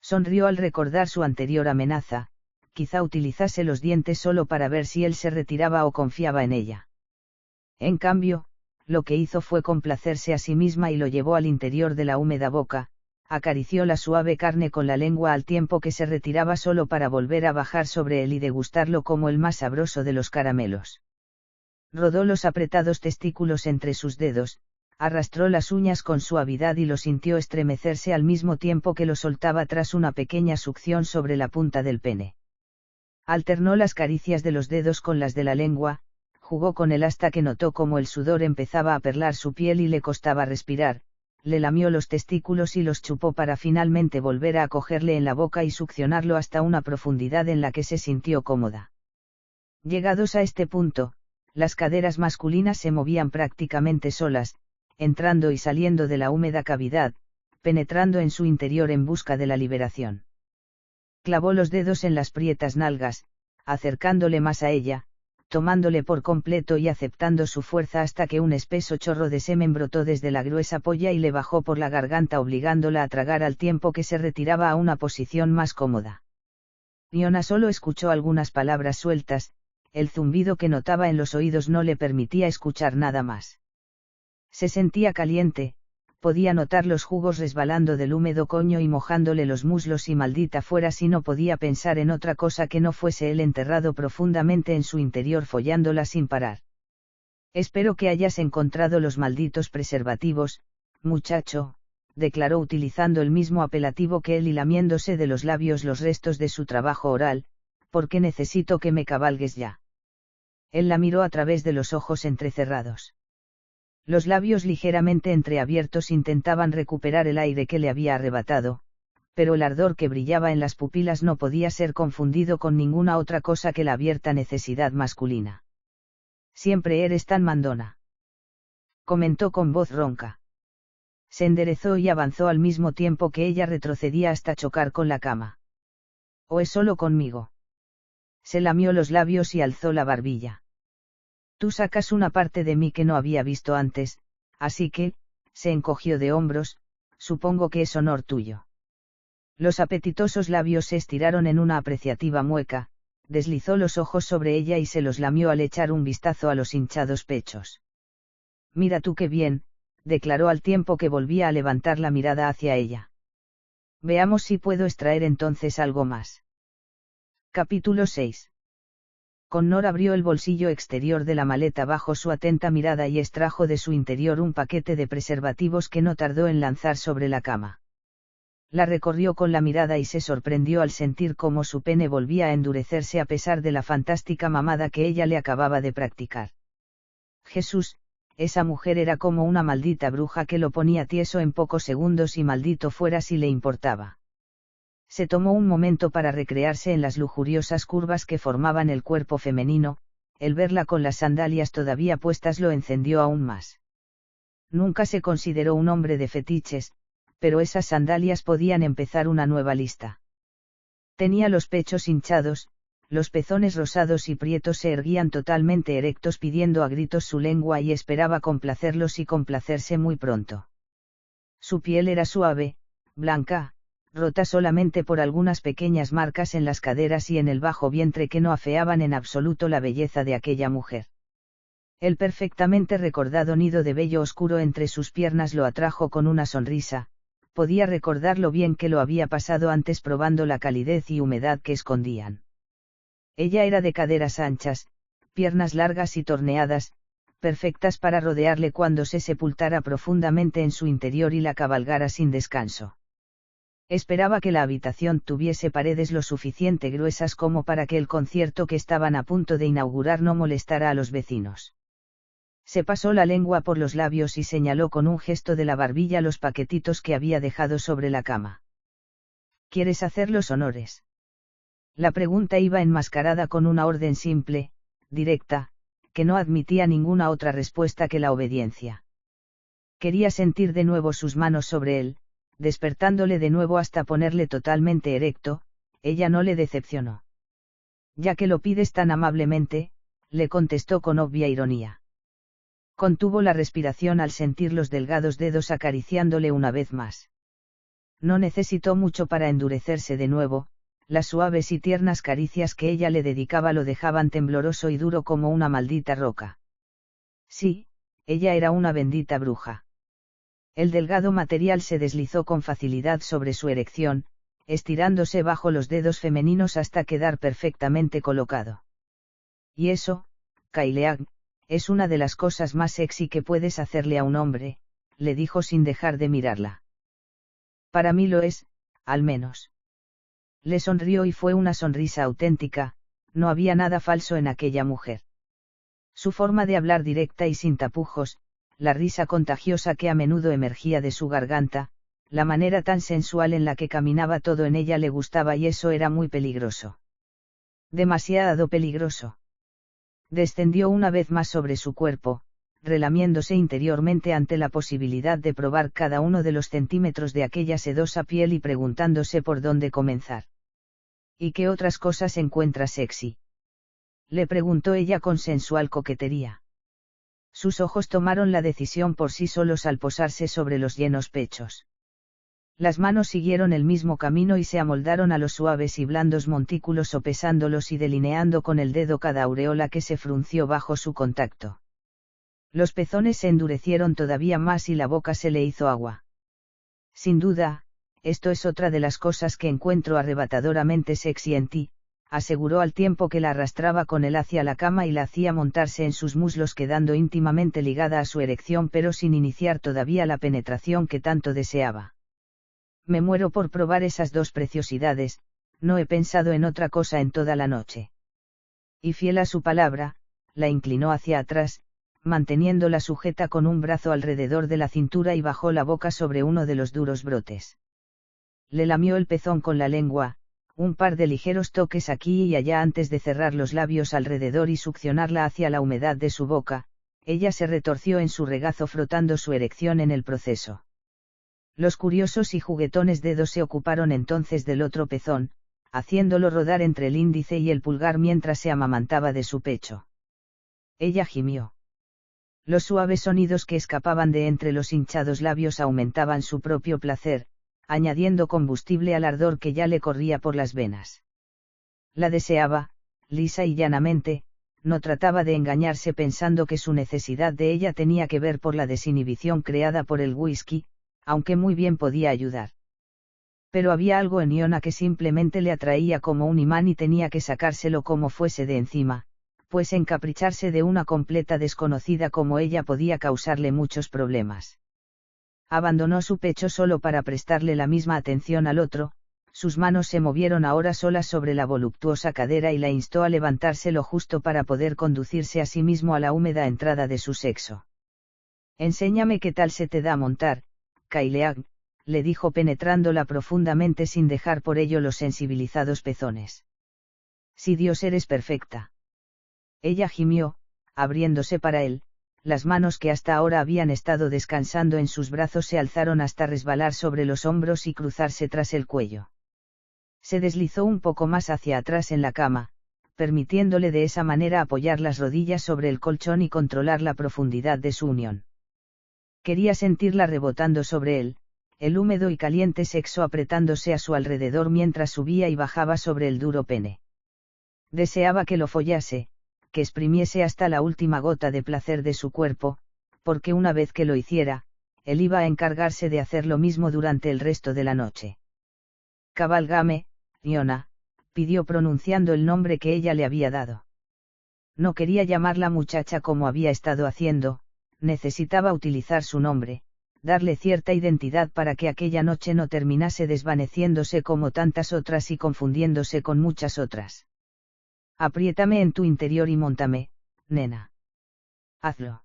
Sonrió al recordar su anterior amenaza, quizá utilizase los dientes solo para ver si él se retiraba o confiaba en ella. En cambio, lo que hizo fue complacerse a sí misma y lo llevó al interior de la húmeda boca, acarició la suave carne con la lengua al tiempo que se retiraba solo para volver a bajar sobre él y degustarlo como el más sabroso de los caramelos. Rodó los apretados testículos entre sus dedos, arrastró las uñas con suavidad y lo sintió estremecerse al mismo tiempo que lo soltaba tras una pequeña succión sobre la punta del pene. Alternó las caricias de los dedos con las de la lengua, jugó con él hasta que notó cómo el sudor empezaba a perlar su piel y le costaba respirar, le lamió los testículos y los chupó para finalmente volver a acogerle en la boca y succionarlo hasta una profundidad en la que se sintió cómoda. Llegados a este punto, las caderas masculinas se movían prácticamente solas, entrando y saliendo de la húmeda cavidad, penetrando en su interior en busca de la liberación. Clavó los dedos en las prietas nalgas, acercándole más a ella, tomándole por completo y aceptando su fuerza hasta que un espeso chorro de semen brotó desde la gruesa polla y le bajó por la garganta obligándola a tragar al tiempo que se retiraba a una posición más cómoda. Iona solo escuchó algunas palabras sueltas, el zumbido que notaba en los oídos no le permitía escuchar nada más. Se sentía caliente, podía notar los jugos resbalando del húmedo coño y mojándole los muslos y maldita fuera si no podía pensar en otra cosa que no fuese él enterrado profundamente en su interior follándola sin parar. Espero que hayas encontrado los malditos preservativos, muchacho, declaró utilizando el mismo apelativo que él y lamiéndose de los labios los restos de su trabajo oral, porque necesito que me cabalgues ya. Él la miró a través de los ojos entrecerrados. Los labios ligeramente entreabiertos intentaban recuperar el aire que le había arrebatado, pero el ardor que brillaba en las pupilas no podía ser confundido con ninguna otra cosa que la abierta necesidad masculina. Siempre eres tan mandona, comentó con voz ronca. Se enderezó y avanzó al mismo tiempo que ella retrocedía hasta chocar con la cama. ¿O es solo conmigo? Se lamió los labios y alzó la barbilla. Tú sacas una parte de mí que no había visto antes, así que, se encogió de hombros, supongo que es honor tuyo. Los apetitosos labios se estiraron en una apreciativa mueca, deslizó los ojos sobre ella y se los lamió al echar un vistazo a los hinchados pechos. Mira tú qué bien, declaró al tiempo que volvía a levantar la mirada hacia ella. Veamos si puedo extraer entonces algo más. Capítulo 6. Connor abrió el bolsillo exterior de la maleta bajo su atenta mirada y extrajo de su interior un paquete de preservativos que no tardó en lanzar sobre la cama. La recorrió con la mirada y se sorprendió al sentir cómo su pene volvía a endurecerse a pesar de la fantástica mamada que ella le acababa de practicar. Jesús, esa mujer era como una maldita bruja que lo ponía tieso en pocos segundos y maldito fuera si le importaba. Se tomó un momento para recrearse en las lujuriosas curvas que formaban el cuerpo femenino, el verla con las sandalias todavía puestas lo encendió aún más. Nunca se consideró un hombre de fetiches, pero esas sandalias podían empezar una nueva lista. Tenía los pechos hinchados, los pezones rosados y prietos se erguían totalmente erectos pidiendo a gritos su lengua y esperaba complacerlos y complacerse muy pronto. Su piel era suave, blanca, rota solamente por algunas pequeñas marcas en las caderas y en el bajo vientre que no afeaban en absoluto la belleza de aquella mujer. El perfectamente recordado nido de vello oscuro entre sus piernas lo atrajo con una sonrisa, podía recordar lo bien que lo había pasado antes probando la calidez y humedad que escondían. Ella era de caderas anchas, piernas largas y torneadas, perfectas para rodearle cuando se sepultara profundamente en su interior y la cabalgara sin descanso. Esperaba que la habitación tuviese paredes lo suficiente gruesas como para que el concierto que estaban a punto de inaugurar no molestara a los vecinos. Se pasó la lengua por los labios y señaló con un gesto de la barbilla los paquetitos que había dejado sobre la cama. ¿Quieres hacer los honores? La pregunta iba enmascarada con una orden simple, directa, que no admitía ninguna otra respuesta que la obediencia. Quería sentir de nuevo sus manos sobre él, despertándole de nuevo hasta ponerle totalmente erecto. Ella no le decepcionó. Ya que lo pides tan amablemente, le contestó con obvia ironía. Contuvo la respiración al sentir los delgados dedos acariciándole una vez más. No necesitó mucho para endurecerse de nuevo, las suaves y tiernas caricias que ella le dedicaba lo dejaban tembloroso y duro como una maldita roca. Sí, ella era una bendita bruja. El delgado material se deslizó con facilidad sobre su erección, estirándose bajo los dedos femeninos hasta quedar perfectamente colocado. Y eso, Kaileag, es una de las cosas más sexy que puedes hacerle a un hombre, le dijo sin dejar de mirarla. Para mí lo es, al menos. Le sonrió y fue una sonrisa auténtica, no había nada falso en aquella mujer. Su forma de hablar directa y sin tapujos, la risa contagiosa que a menudo emergía de su garganta, la manera tan sensual en la que caminaba, todo en ella le gustaba y eso era muy peligroso. Demasiado peligroso. Descendió una vez más sobre su cuerpo, relamiéndose interiormente ante la posibilidad de probar cada uno de los centímetros de aquella sedosa piel y preguntándose por dónde comenzar. ¿Y qué otras cosas encuentra sexy? Le preguntó ella con sensual coquetería. Sus ojos tomaron la decisión por sí solos al posarse sobre los llenos pechos. Las manos siguieron el mismo camino y se amoldaron a los suaves y blandos montículos, sopesándolos y delineando con el dedo cada aureola que se frunció bajo su contacto. Los pezones se endurecieron todavía más y la boca se le hizo agua. Sin duda, esto es otra de las cosas que encuentro arrebatadoramente sexy en ti, aseguró al tiempo que la arrastraba con él hacia la cama y la hacía montarse en sus muslos, quedando íntimamente ligada a su erección pero sin iniciar todavía la penetración que tanto deseaba. Me muero por probar esas dos preciosidades, no he pensado en otra cosa en toda la noche. Y fiel a su palabra, la inclinó hacia atrás, manteniéndola sujeta con un brazo alrededor de la cintura y bajó la boca sobre uno de los duros brotes. Le lamió el pezón con la lengua, un par de ligeros toques aquí y allá antes de cerrar los labios alrededor y succionarla hacia la humedad de su boca. Ella se retorció en su regazo frotando su erección en el proceso. Los curiosos y juguetones dedos se ocuparon entonces del otro pezón, haciéndolo rodar entre el índice y el pulgar mientras se amamantaba de su pecho. Ella gimió. Los suaves sonidos que escapaban de entre los hinchados labios aumentaban su propio placer, añadiendo combustible al ardor que ya le corría por las venas. La deseaba, lisa y llanamente, no trataba de engañarse pensando que su necesidad de ella tenía que ver por la desinhibición creada por el whisky, aunque muy bien podía ayudar. Pero había algo en Iona que simplemente le atraía como un imán y tenía que sacárselo como fuese de encima, pues encapricharse de una completa desconocida como ella podía causarle muchos problemas. Abandonó su pecho solo para prestarle la misma atención al otro, sus manos se movieron ahora solas sobre la voluptuosa cadera y la instó a levantarse lo justo para poder conducirse a sí mismo a la húmeda entrada de su sexo. Enséñame qué tal se te da montar, Kaileag, le dijo penetrándola profundamente sin dejar por ello los sensibilizados pezones. Si Dios, eres perfecta. Ella gimió, abriéndose para él. Las manos que hasta ahora habían estado descansando en sus brazos se alzaron hasta resbalar sobre los hombros y cruzarse tras el cuello. Se deslizó un poco más hacia atrás en la cama, permitiéndole de esa manera apoyar las rodillas sobre el colchón y controlar la profundidad de su unión. Quería sentirla rebotando sobre él, el húmedo y caliente sexo apretándose a su alrededor mientras subía y bajaba sobre el duro pene. Deseaba que lo follase, que exprimiese hasta la última gota de placer de su cuerpo, porque una vez que lo hiciera, él iba a encargarse de hacer lo mismo durante el resto de la noche. Cabálgame, Iona, pidió pronunciando el nombre que ella le había dado. No quería llamarla muchacha como había estado haciendo, necesitaba utilizar su nombre, darle cierta identidad para que aquella noche no terminase desvaneciéndose como tantas otras y confundiéndose con muchas otras. Apriétame en tu interior y móntame, nena. Hazlo.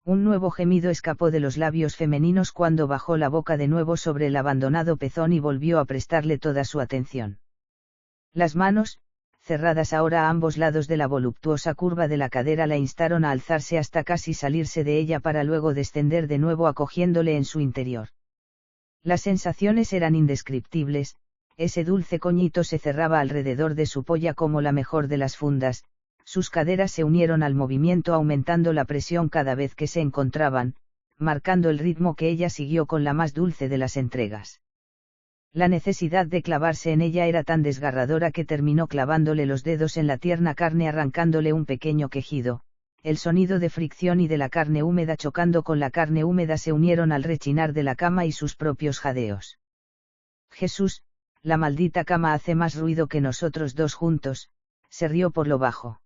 Un nuevo gemido escapó de los labios femeninos cuando bajó la boca de nuevo sobre el abandonado pezón y volvió a prestarle toda su atención. Las manos, cerradas ahora a ambos lados de la voluptuosa curva de la cadera, la instaron a alzarse hasta casi salirse de ella para luego descender de nuevo acogiéndole en su interior. Las sensaciones eran indescriptibles, ese dulce coñito se cerraba alrededor de su polla como la mejor de las fundas, sus caderas se unieron al movimiento aumentando la presión cada vez que se encontraban, marcando el ritmo que ella siguió con la más dulce de las entregas. La necesidad de clavarse en ella era tan desgarradora que terminó clavándole los dedos en la tierna carne arrancándole un pequeño quejido, el sonido de fricción y de la carne húmeda chocando con la carne húmeda se unieron al rechinar de la cama y sus propios jadeos. Jesús, la maldita cama hace más ruido que nosotros dos juntos, se rió por lo bajo.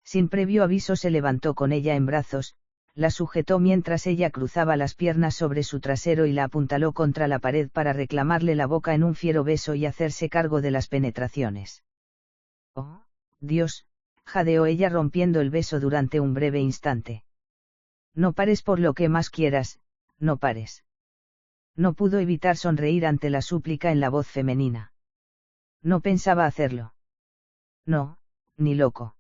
Sin previo aviso se levantó con ella en brazos, la sujetó mientras ella cruzaba las piernas sobre su trasero y la apuntaló contra la pared para reclamarle la boca en un fiero beso y hacerse cargo de las penetraciones. «Oh, Dios», jadeó ella rompiendo el beso durante un breve instante. «No pares por lo que más quieras, no pares». No pudo evitar sonreír ante la súplica en la voz femenina. No pensaba hacerlo. No, ni loco.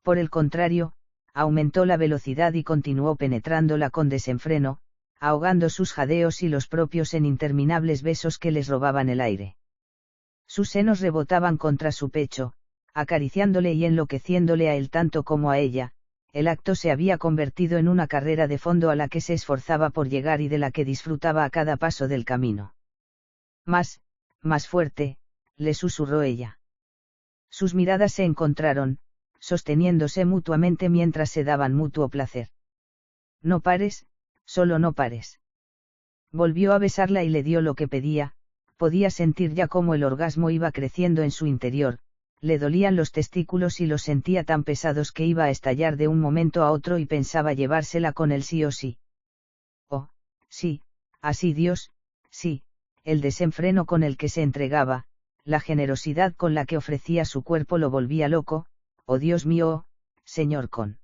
Por el contrario, aumentó la velocidad y continuó penetrándola con desenfreno, ahogando sus jadeos y los propios en interminables besos que les robaban el aire. Sus senos rebotaban contra su pecho, acariciándole y enloqueciéndole a él tanto como a ella. El acto se había convertido en una carrera de fondo a la que se esforzaba por llegar y de la que disfrutaba a cada paso del camino. Más fuerte, le susurró ella. Sus miradas se encontraron, sosteniéndose mutuamente mientras se daban mutuo placer. No pares, solo no pares. Volvió a besarla y le dio lo que pedía, podía sentir ya cómo el orgasmo iba creciendo en su interior, le dolían los testículos y los sentía tan pesados que iba a estallar de un momento a otro y pensaba llevársela con él sí o sí. Oh, sí, así Dios, sí, el desenfreno con el que se entregaba, la generosidad con la que ofrecía su cuerpo lo volvía loco. Oh Dios mío, oh, señor Con.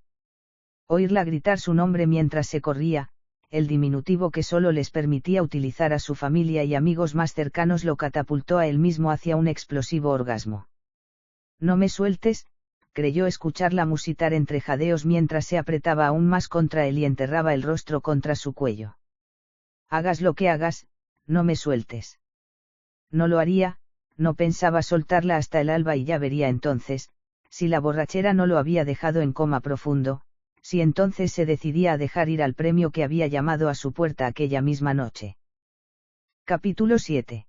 Oírla gritar su nombre mientras se corría, el diminutivo que solo les permitía utilizar a su familia y amigos más cercanos lo catapultó a él mismo hacia un explosivo orgasmo. No me sueltes, creyó escucharla musitar entre jadeos mientras se apretaba aún más contra él y enterraba el rostro contra su cuello. Hagas lo que hagas, no me sueltes. No lo haría, no pensaba soltarla hasta el alba y ya vería entonces, si la borrachera no lo había dejado en coma profundo, si entonces se decidía a dejar ir al premio que había llamado a su puerta aquella misma noche. Capítulo 7.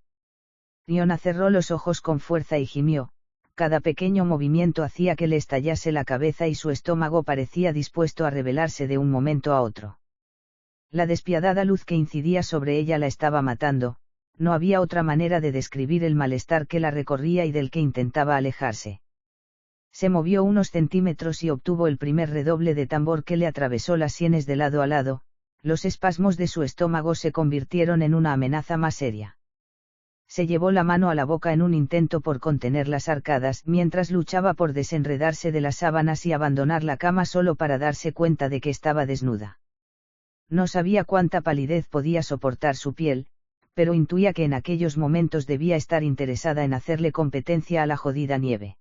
Iona cerró los ojos con fuerza y gimió, cada pequeño movimiento hacía que le estallase la cabeza y su estómago parecía dispuesto a rebelarse de un momento a otro. La despiadada luz que incidía sobre ella la estaba matando, no había otra manera de describir el malestar que la recorría y del que intentaba alejarse. Se movió unos centímetros y obtuvo el primer redoble de tambor que le atravesó las sienes de lado a lado, los espasmos de su estómago se convirtieron en una amenaza más seria. Se llevó la mano a la boca en un intento por contener las arcadas mientras luchaba por desenredarse de las sábanas y abandonar la cama solo para darse cuenta de que estaba desnuda. No sabía cuánta palidez podía soportar su piel, pero intuía que en aquellos momentos debía estar interesada en hacerle competencia a la jodida nieve.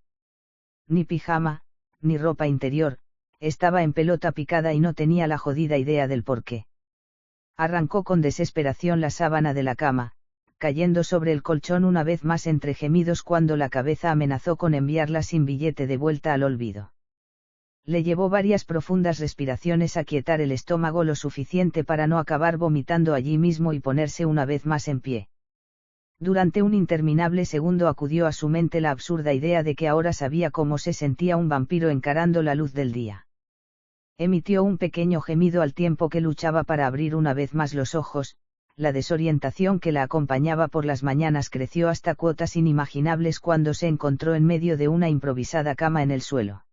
Ni pijama, ni ropa interior, estaba en pelota picada y no tenía la jodida idea del porqué. Arrancó con desesperación la sábana de la cama, cayendo sobre el colchón una vez más entre gemidos cuando la cabeza amenazó con enviarla sin billete de vuelta al olvido. Le llevó varias profundas respiraciones a quietar el estómago lo suficiente para no acabar vomitando allí mismo y ponerse una vez más en pie. Durante un interminable segundo acudió a su mente la absurda idea de que ahora sabía cómo se sentía un vampiro encarando la luz del día. Emitió un pequeño gemido al tiempo que luchaba para abrir una vez más los ojos. La desorientación que la acompañaba por las mañanas creció hasta cuotas inimaginables cuando se encontró en medio de una improvisada cama en el suelo.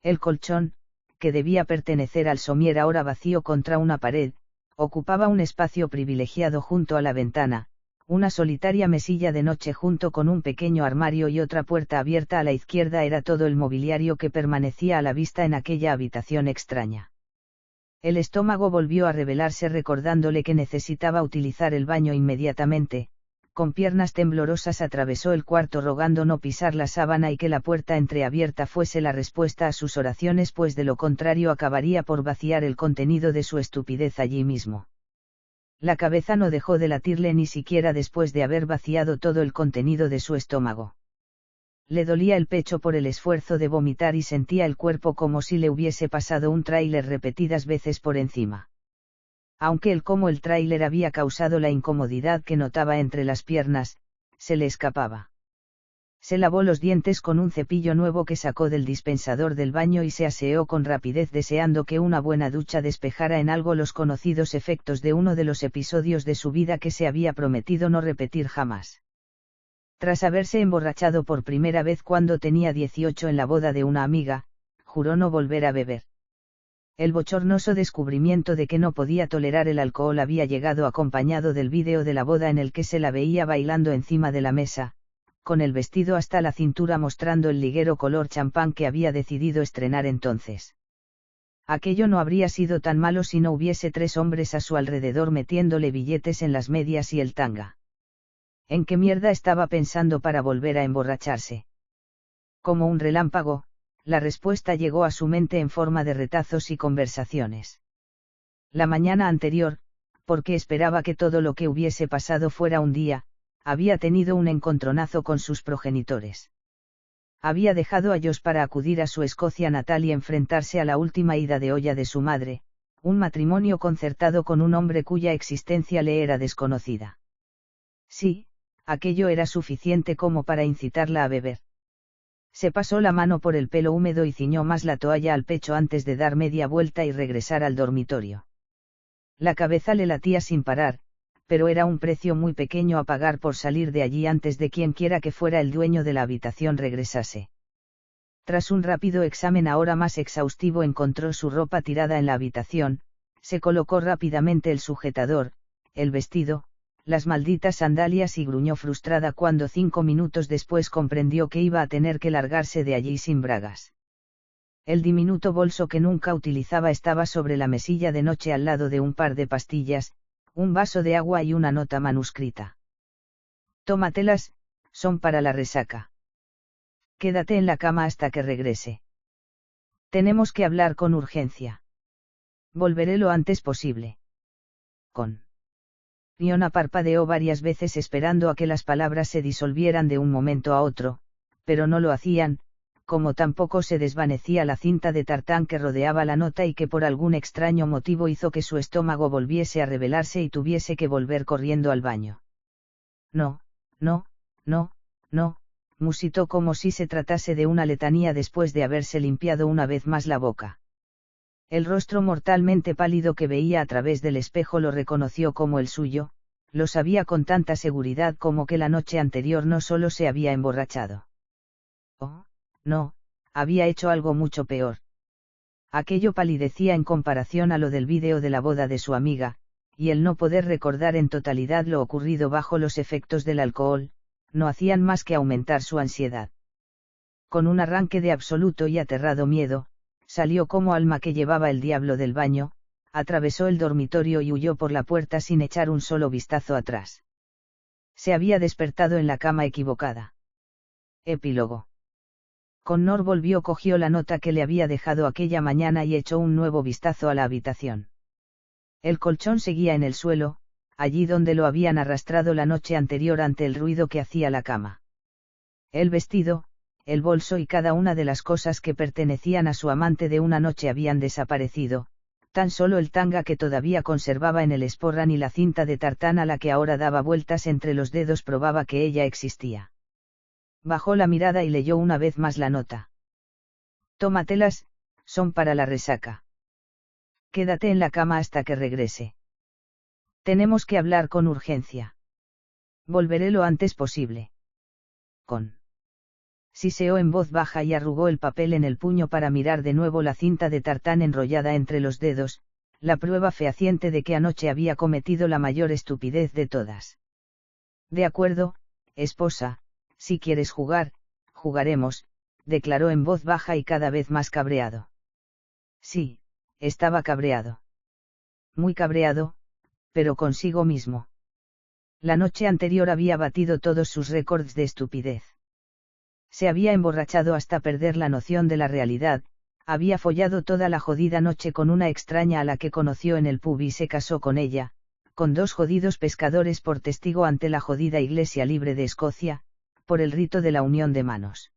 El colchón, que debía pertenecer al somier ahora vacío contra una pared, ocupaba un espacio privilegiado junto a la ventana, una solitaria mesilla de noche junto con un pequeño armario y otra puerta abierta a la izquierda era todo el mobiliario que permanecía a la vista en aquella habitación extraña. El estómago volvió a revelarse recordándole que necesitaba utilizar el baño inmediatamente. Con piernas temblorosas atravesó el cuarto rogando no pisar la sábana y que la puerta entreabierta fuese la respuesta a sus oraciones, pues de lo contrario acabaría por vaciar el contenido de su estupidez allí mismo. La cabeza no dejó de latirle ni siquiera después de haber vaciado todo el contenido de su estómago. Le dolía el pecho por el esfuerzo de vomitar y sentía el cuerpo como si le hubiese pasado un tráiler repetidas veces por encima. Aunque el tráiler había causado la incomodidad que notaba entre las piernas, se le escapaba. Se lavó los dientes con un cepillo nuevo que sacó del dispensador del baño y se aseó con rapidez deseando que una buena ducha despejara en algo los conocidos efectos de uno de los episodios de su vida que se había prometido no repetir jamás. Tras haberse emborrachado por primera vez cuando tenía 18 en la boda de una amiga, juró no volver a beber. El bochornoso descubrimiento de que no podía tolerar el alcohol había llegado acompañado del vídeo de la boda en el que se la veía bailando encima de la mesa, con el vestido hasta la cintura mostrando el liguero color champán que había decidido estrenar entonces. Aquello no habría sido tan malo si no hubiese 3 hombres a su alrededor metiéndole billetes en las medias y el tanga. ¿En qué mierda estaba pensando para volver a emborracharse? Como un relámpago, la respuesta llegó a su mente en forma de retazos y conversaciones. La mañana anterior, porque esperaba que todo lo que hubiese pasado fuera un día, había tenido un encontronazo con sus progenitores. Había dejado a Josh para acudir a su Escocia natal y enfrentarse a la última ida de olla de su madre, un matrimonio concertado con un hombre cuya existencia le era desconocida. Sí, aquello era suficiente como para incitarla a beber. Se pasó la mano por el pelo húmedo y ciñó más la toalla al pecho antes de dar media vuelta y regresar al dormitorio. La cabeza le latía sin parar, pero era un precio muy pequeño a pagar por salir de allí antes de quienquiera que fuera el dueño de la habitación regresase. Tras un rápido examen ahora más exhaustivo encontró su ropa tirada en la habitación, se colocó rápidamente el sujetador, el vestido, las malditas sandalias y gruñó frustrada cuando 5 minutos después comprendió que iba a tener que largarse de allí sin bragas. El diminuto bolso que nunca utilizaba estaba sobre la mesilla de noche al lado de un par de pastillas, un vaso de agua y una nota manuscrita. Tómatelas, son para la resaca. Quédate en la cama hasta que regrese. Tenemos que hablar con urgencia. Volveré lo antes posible. Fiona parpadeó varias veces esperando a que las palabras se disolvieran de un momento a otro, pero no lo hacían, como tampoco se desvanecía la cinta de tartán que rodeaba la nota y que por algún extraño motivo hizo que su estómago volviese a rebelarse y tuviese que volver corriendo al baño. No, no, no, no, musitó como si se tratase de una letanía después de haberse limpiado una vez más la boca. El rostro mortalmente pálido que veía a través del espejo lo reconoció como el suyo, lo sabía con tanta seguridad como que la noche anterior no solo se había emborrachado. Oh, no, había hecho algo mucho peor. Aquello palidecía en comparación a lo del vídeo de la boda de su amiga, y el no poder recordar en totalidad lo ocurrido bajo los efectos del alcohol, no hacían más que aumentar su ansiedad. Con un arranque de absoluto y aterrado miedo, salió como alma que llevaba el diablo del baño, atravesó el dormitorio y huyó por la puerta sin echar un solo vistazo atrás. Se había despertado en la cama equivocada. Epílogo. Connor cogió la nota que le había dejado aquella mañana y echó un nuevo vistazo a la habitación. El colchón seguía en el suelo, allí donde lo habían arrastrado la noche anterior ante el ruido que hacía la cama. El vestido, el bolso y cada una de las cosas que pertenecían a su amante de una noche habían desaparecido, tan solo el tanga que todavía conservaba en el esporran y la cinta de tartán a la que ahora daba vueltas entre los dedos probaba que ella existía. Bajó la mirada y leyó una vez más la nota. Tómatelas, son para la resaca. Quédate en la cama hasta que regrese. Tenemos que hablar con urgencia. Volveré lo antes posible. Siseó en voz baja y arrugó el papel en el puño para mirar de nuevo la cinta de tartán enrollada entre los dedos, la prueba fehaciente de que anoche había cometido la mayor estupidez de todas. De acuerdo, esposa, si quieres jugar, jugaremos, declaró en voz baja y cada vez más cabreado. Sí, estaba cabreado. Muy cabreado, pero consigo mismo. La noche anterior había batido todos sus récords de estupidez. Se había emborrachado hasta perder la noción de la realidad, había follado toda la jodida noche con una extraña a la que conoció en el pub y se casó con ella, con 2 jodidos pescadores por testigo ante la jodida Iglesia Libre de Escocia, por el rito de la unión de manos.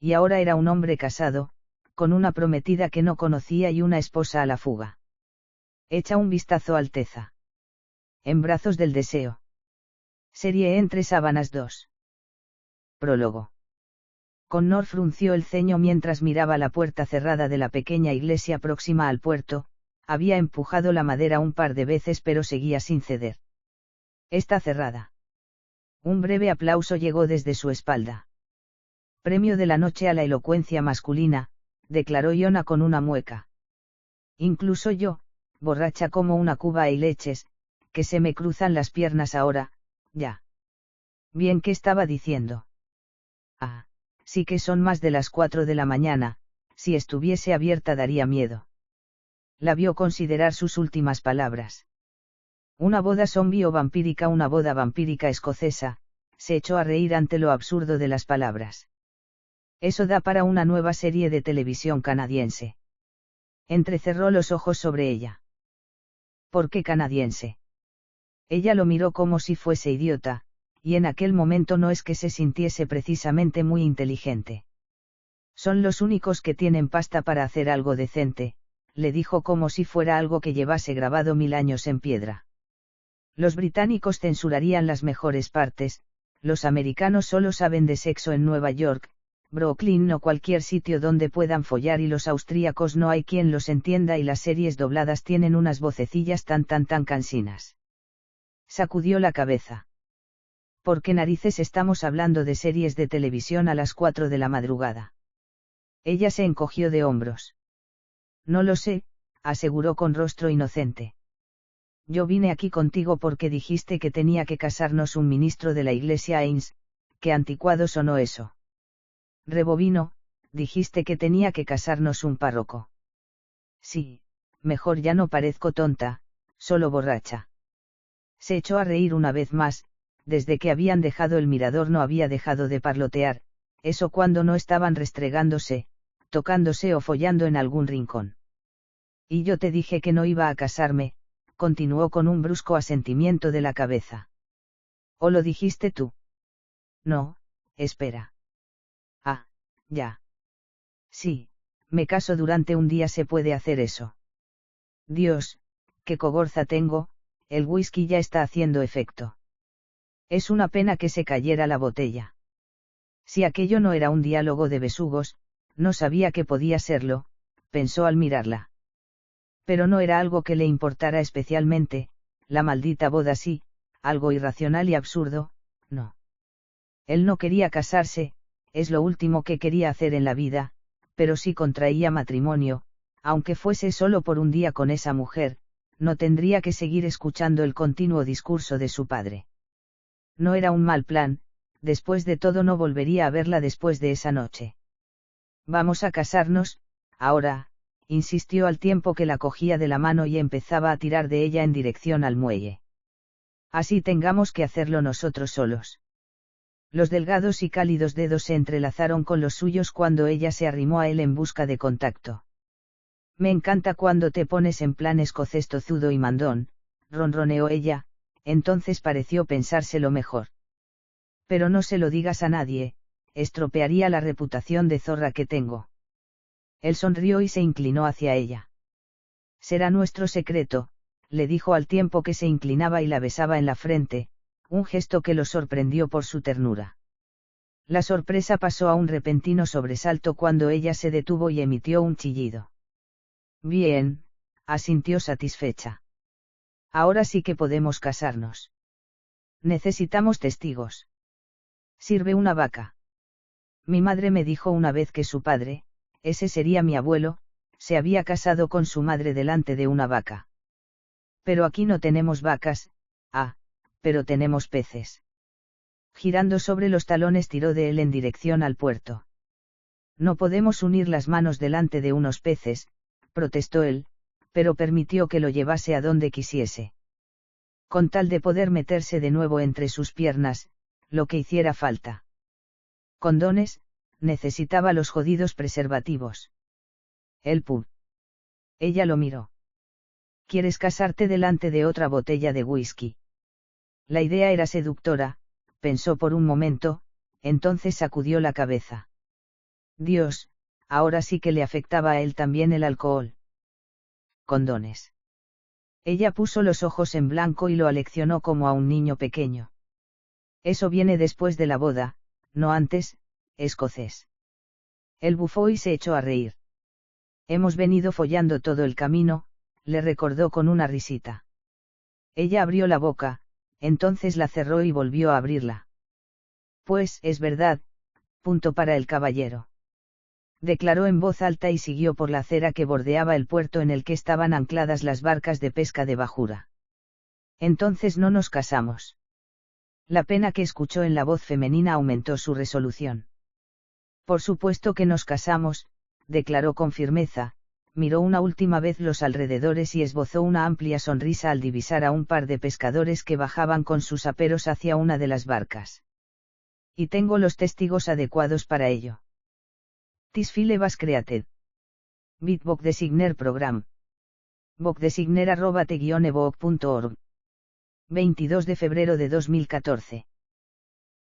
Y ahora era un hombre casado, con una prometida que no conocía y una esposa a la fuga. Echa un vistazo, Alteza. En brazos del deseo. Serie Entre sábanas 2. Prólogo. Connor frunció el ceño mientras miraba la puerta cerrada de la pequeña iglesia próxima al puerto, había empujado la madera un par de veces pero seguía sin ceder. Está cerrada. Un breve aplauso llegó desde su espalda. Premio de la noche a la elocuencia masculina, declaró Iona con una mueca. Incluso yo, borracha como una cuba y leches, que se me cruzan las piernas ahora, ya. Bien, ¿qué estaba diciendo? Ah, sí que son más de las 4 de la mañana, si estuviese abierta daría miedo. La vio considerar sus últimas palabras. Una boda zombie o vampírica, una boda vampírica escocesa, se echó a reír ante lo absurdo de las palabras. Eso da para una nueva serie de televisión canadiense. Entrecerró los ojos sobre ella. ¿Por qué canadiense? Ella lo miró como si fuese idiota, y en aquel momento no es que se sintiese precisamente muy inteligente. Son los únicos que tienen pasta para hacer algo decente, le dijo como si fuera algo que llevase grabado 1000 años en piedra. Los británicos censurarían las mejores partes, los americanos solo saben de sexo en Nueva York, Brooklyn o cualquier sitio donde puedan follar, y los austríacos no hay quien los entienda, y las series dobladas tienen unas vocecillas tan cansinas. Sacudió la cabeza. ¿Por qué narices estamos hablando de series de televisión a las 4 de la madrugada? Ella se encogió de hombros. No lo sé, aseguró con rostro inocente. Yo vine aquí contigo porque dijiste que tenía que casarnos un ministro de la iglesia Ains, qué anticuado sonó eso. Rebobino, dijiste que tenía que casarnos un párroco. Sí, mejor, ya no parezco tonta, solo borracha. Se echó a reír una vez más, desde que habían dejado el mirador no había dejado de parlotear, eso cuando no estaban restregándose, tocándose o follando en algún rincón. Y yo te dije que no iba a casarme, continuó con un brusco asentimiento de la cabeza. ¿O lo dijiste tú? No, espera. Ah, ya. Sí, me caso durante un día, se puede hacer eso. Dios, qué cogorza tengo, el whisky ya está haciendo efecto. Es una pena que se cayera la botella. Si aquello no era un diálogo de besugos, no sabía que podía serlo, pensó al mirarla. Pero no era algo que le importara especialmente, la maldita boda sí, algo irracional y absurdo, no. Él no quería casarse, es lo último que quería hacer en la vida, pero si contraía matrimonio, aunque fuese solo por un día con esa mujer, no tendría que seguir escuchando el continuo discurso de su padre. No era un mal plan, después de todo no volvería a verla después de esa noche. Vamos a casarnos, ahora, insistió al tiempo que la cogía de la mano y empezaba a tirar de ella en dirección al muelle. Así tengamos que hacerlo nosotros solos. Los delgados y cálidos dedos se entrelazaron con los suyos cuando ella se arrimó a él en busca de contacto. Me encanta cuando te pones en plan escocés tozudo y mandón, ronroneó ella, entonces pareció pensárselo mejor. Pero no se lo digas a nadie, estropearía la reputación de zorra que tengo. Él sonrió y se inclinó hacia ella. Será nuestro secreto, le dijo al tiempo que se inclinaba y la besaba en la frente, un gesto que lo sorprendió por su ternura. La sorpresa pasó a un repentino sobresalto cuando ella se detuvo y emitió un chillido. Bien, asintió satisfecha. Ahora sí que podemos casarnos. Necesitamos testigos. Sirve una vaca. Mi madre me dijo una vez que su padre, ese sería mi abuelo, se había casado con su madre delante de una vaca. Pero aquí no tenemos vacas, pero tenemos peces. Girando sobre los talones tiró de él en dirección al puerto. No podemos unir las manos delante de unos peces, protestó él, pero permitió que lo llevase a donde quisiese. Con tal de poder meterse de nuevo entre sus piernas, lo que hiciera falta. Condones, necesitaba los jodidos preservativos. El pub. Ella lo miró. ¿Quieres casarte delante de otra botella de whisky? La idea era seductora, pensó por un momento, entonces sacudió la cabeza. Dios, ahora sí que le afectaba a él también el alcohol. Condones. Ella puso los ojos en blanco y lo aleccionó como a un niño pequeño. Eso viene después de la boda, no antes, escocés. Él bufó y se echó a reír. Hemos venido follando todo el camino, le recordó con una risita. Ella abrió la boca, entonces la cerró y volvió a abrirla. Pues es verdad, punto para el caballero. Declaró en voz alta y siguió por la acera que bordeaba el puerto en el que estaban ancladas las barcas de pesca de bajura. Entonces no nos casamos. La pena que escuchó en la voz femenina aumentó su resolución. Por supuesto que nos casamos, declaró con firmeza, miró una última vez los alrededores y esbozó una amplia sonrisa al divisar a un par de pescadores que bajaban con sus aperos hacia una de las barcas. Y tengo los testigos adecuados para ello. Tis file vas created. Bitbook designer program. Bokdesigner@te-evoc.org. 22 de febrero de 2014.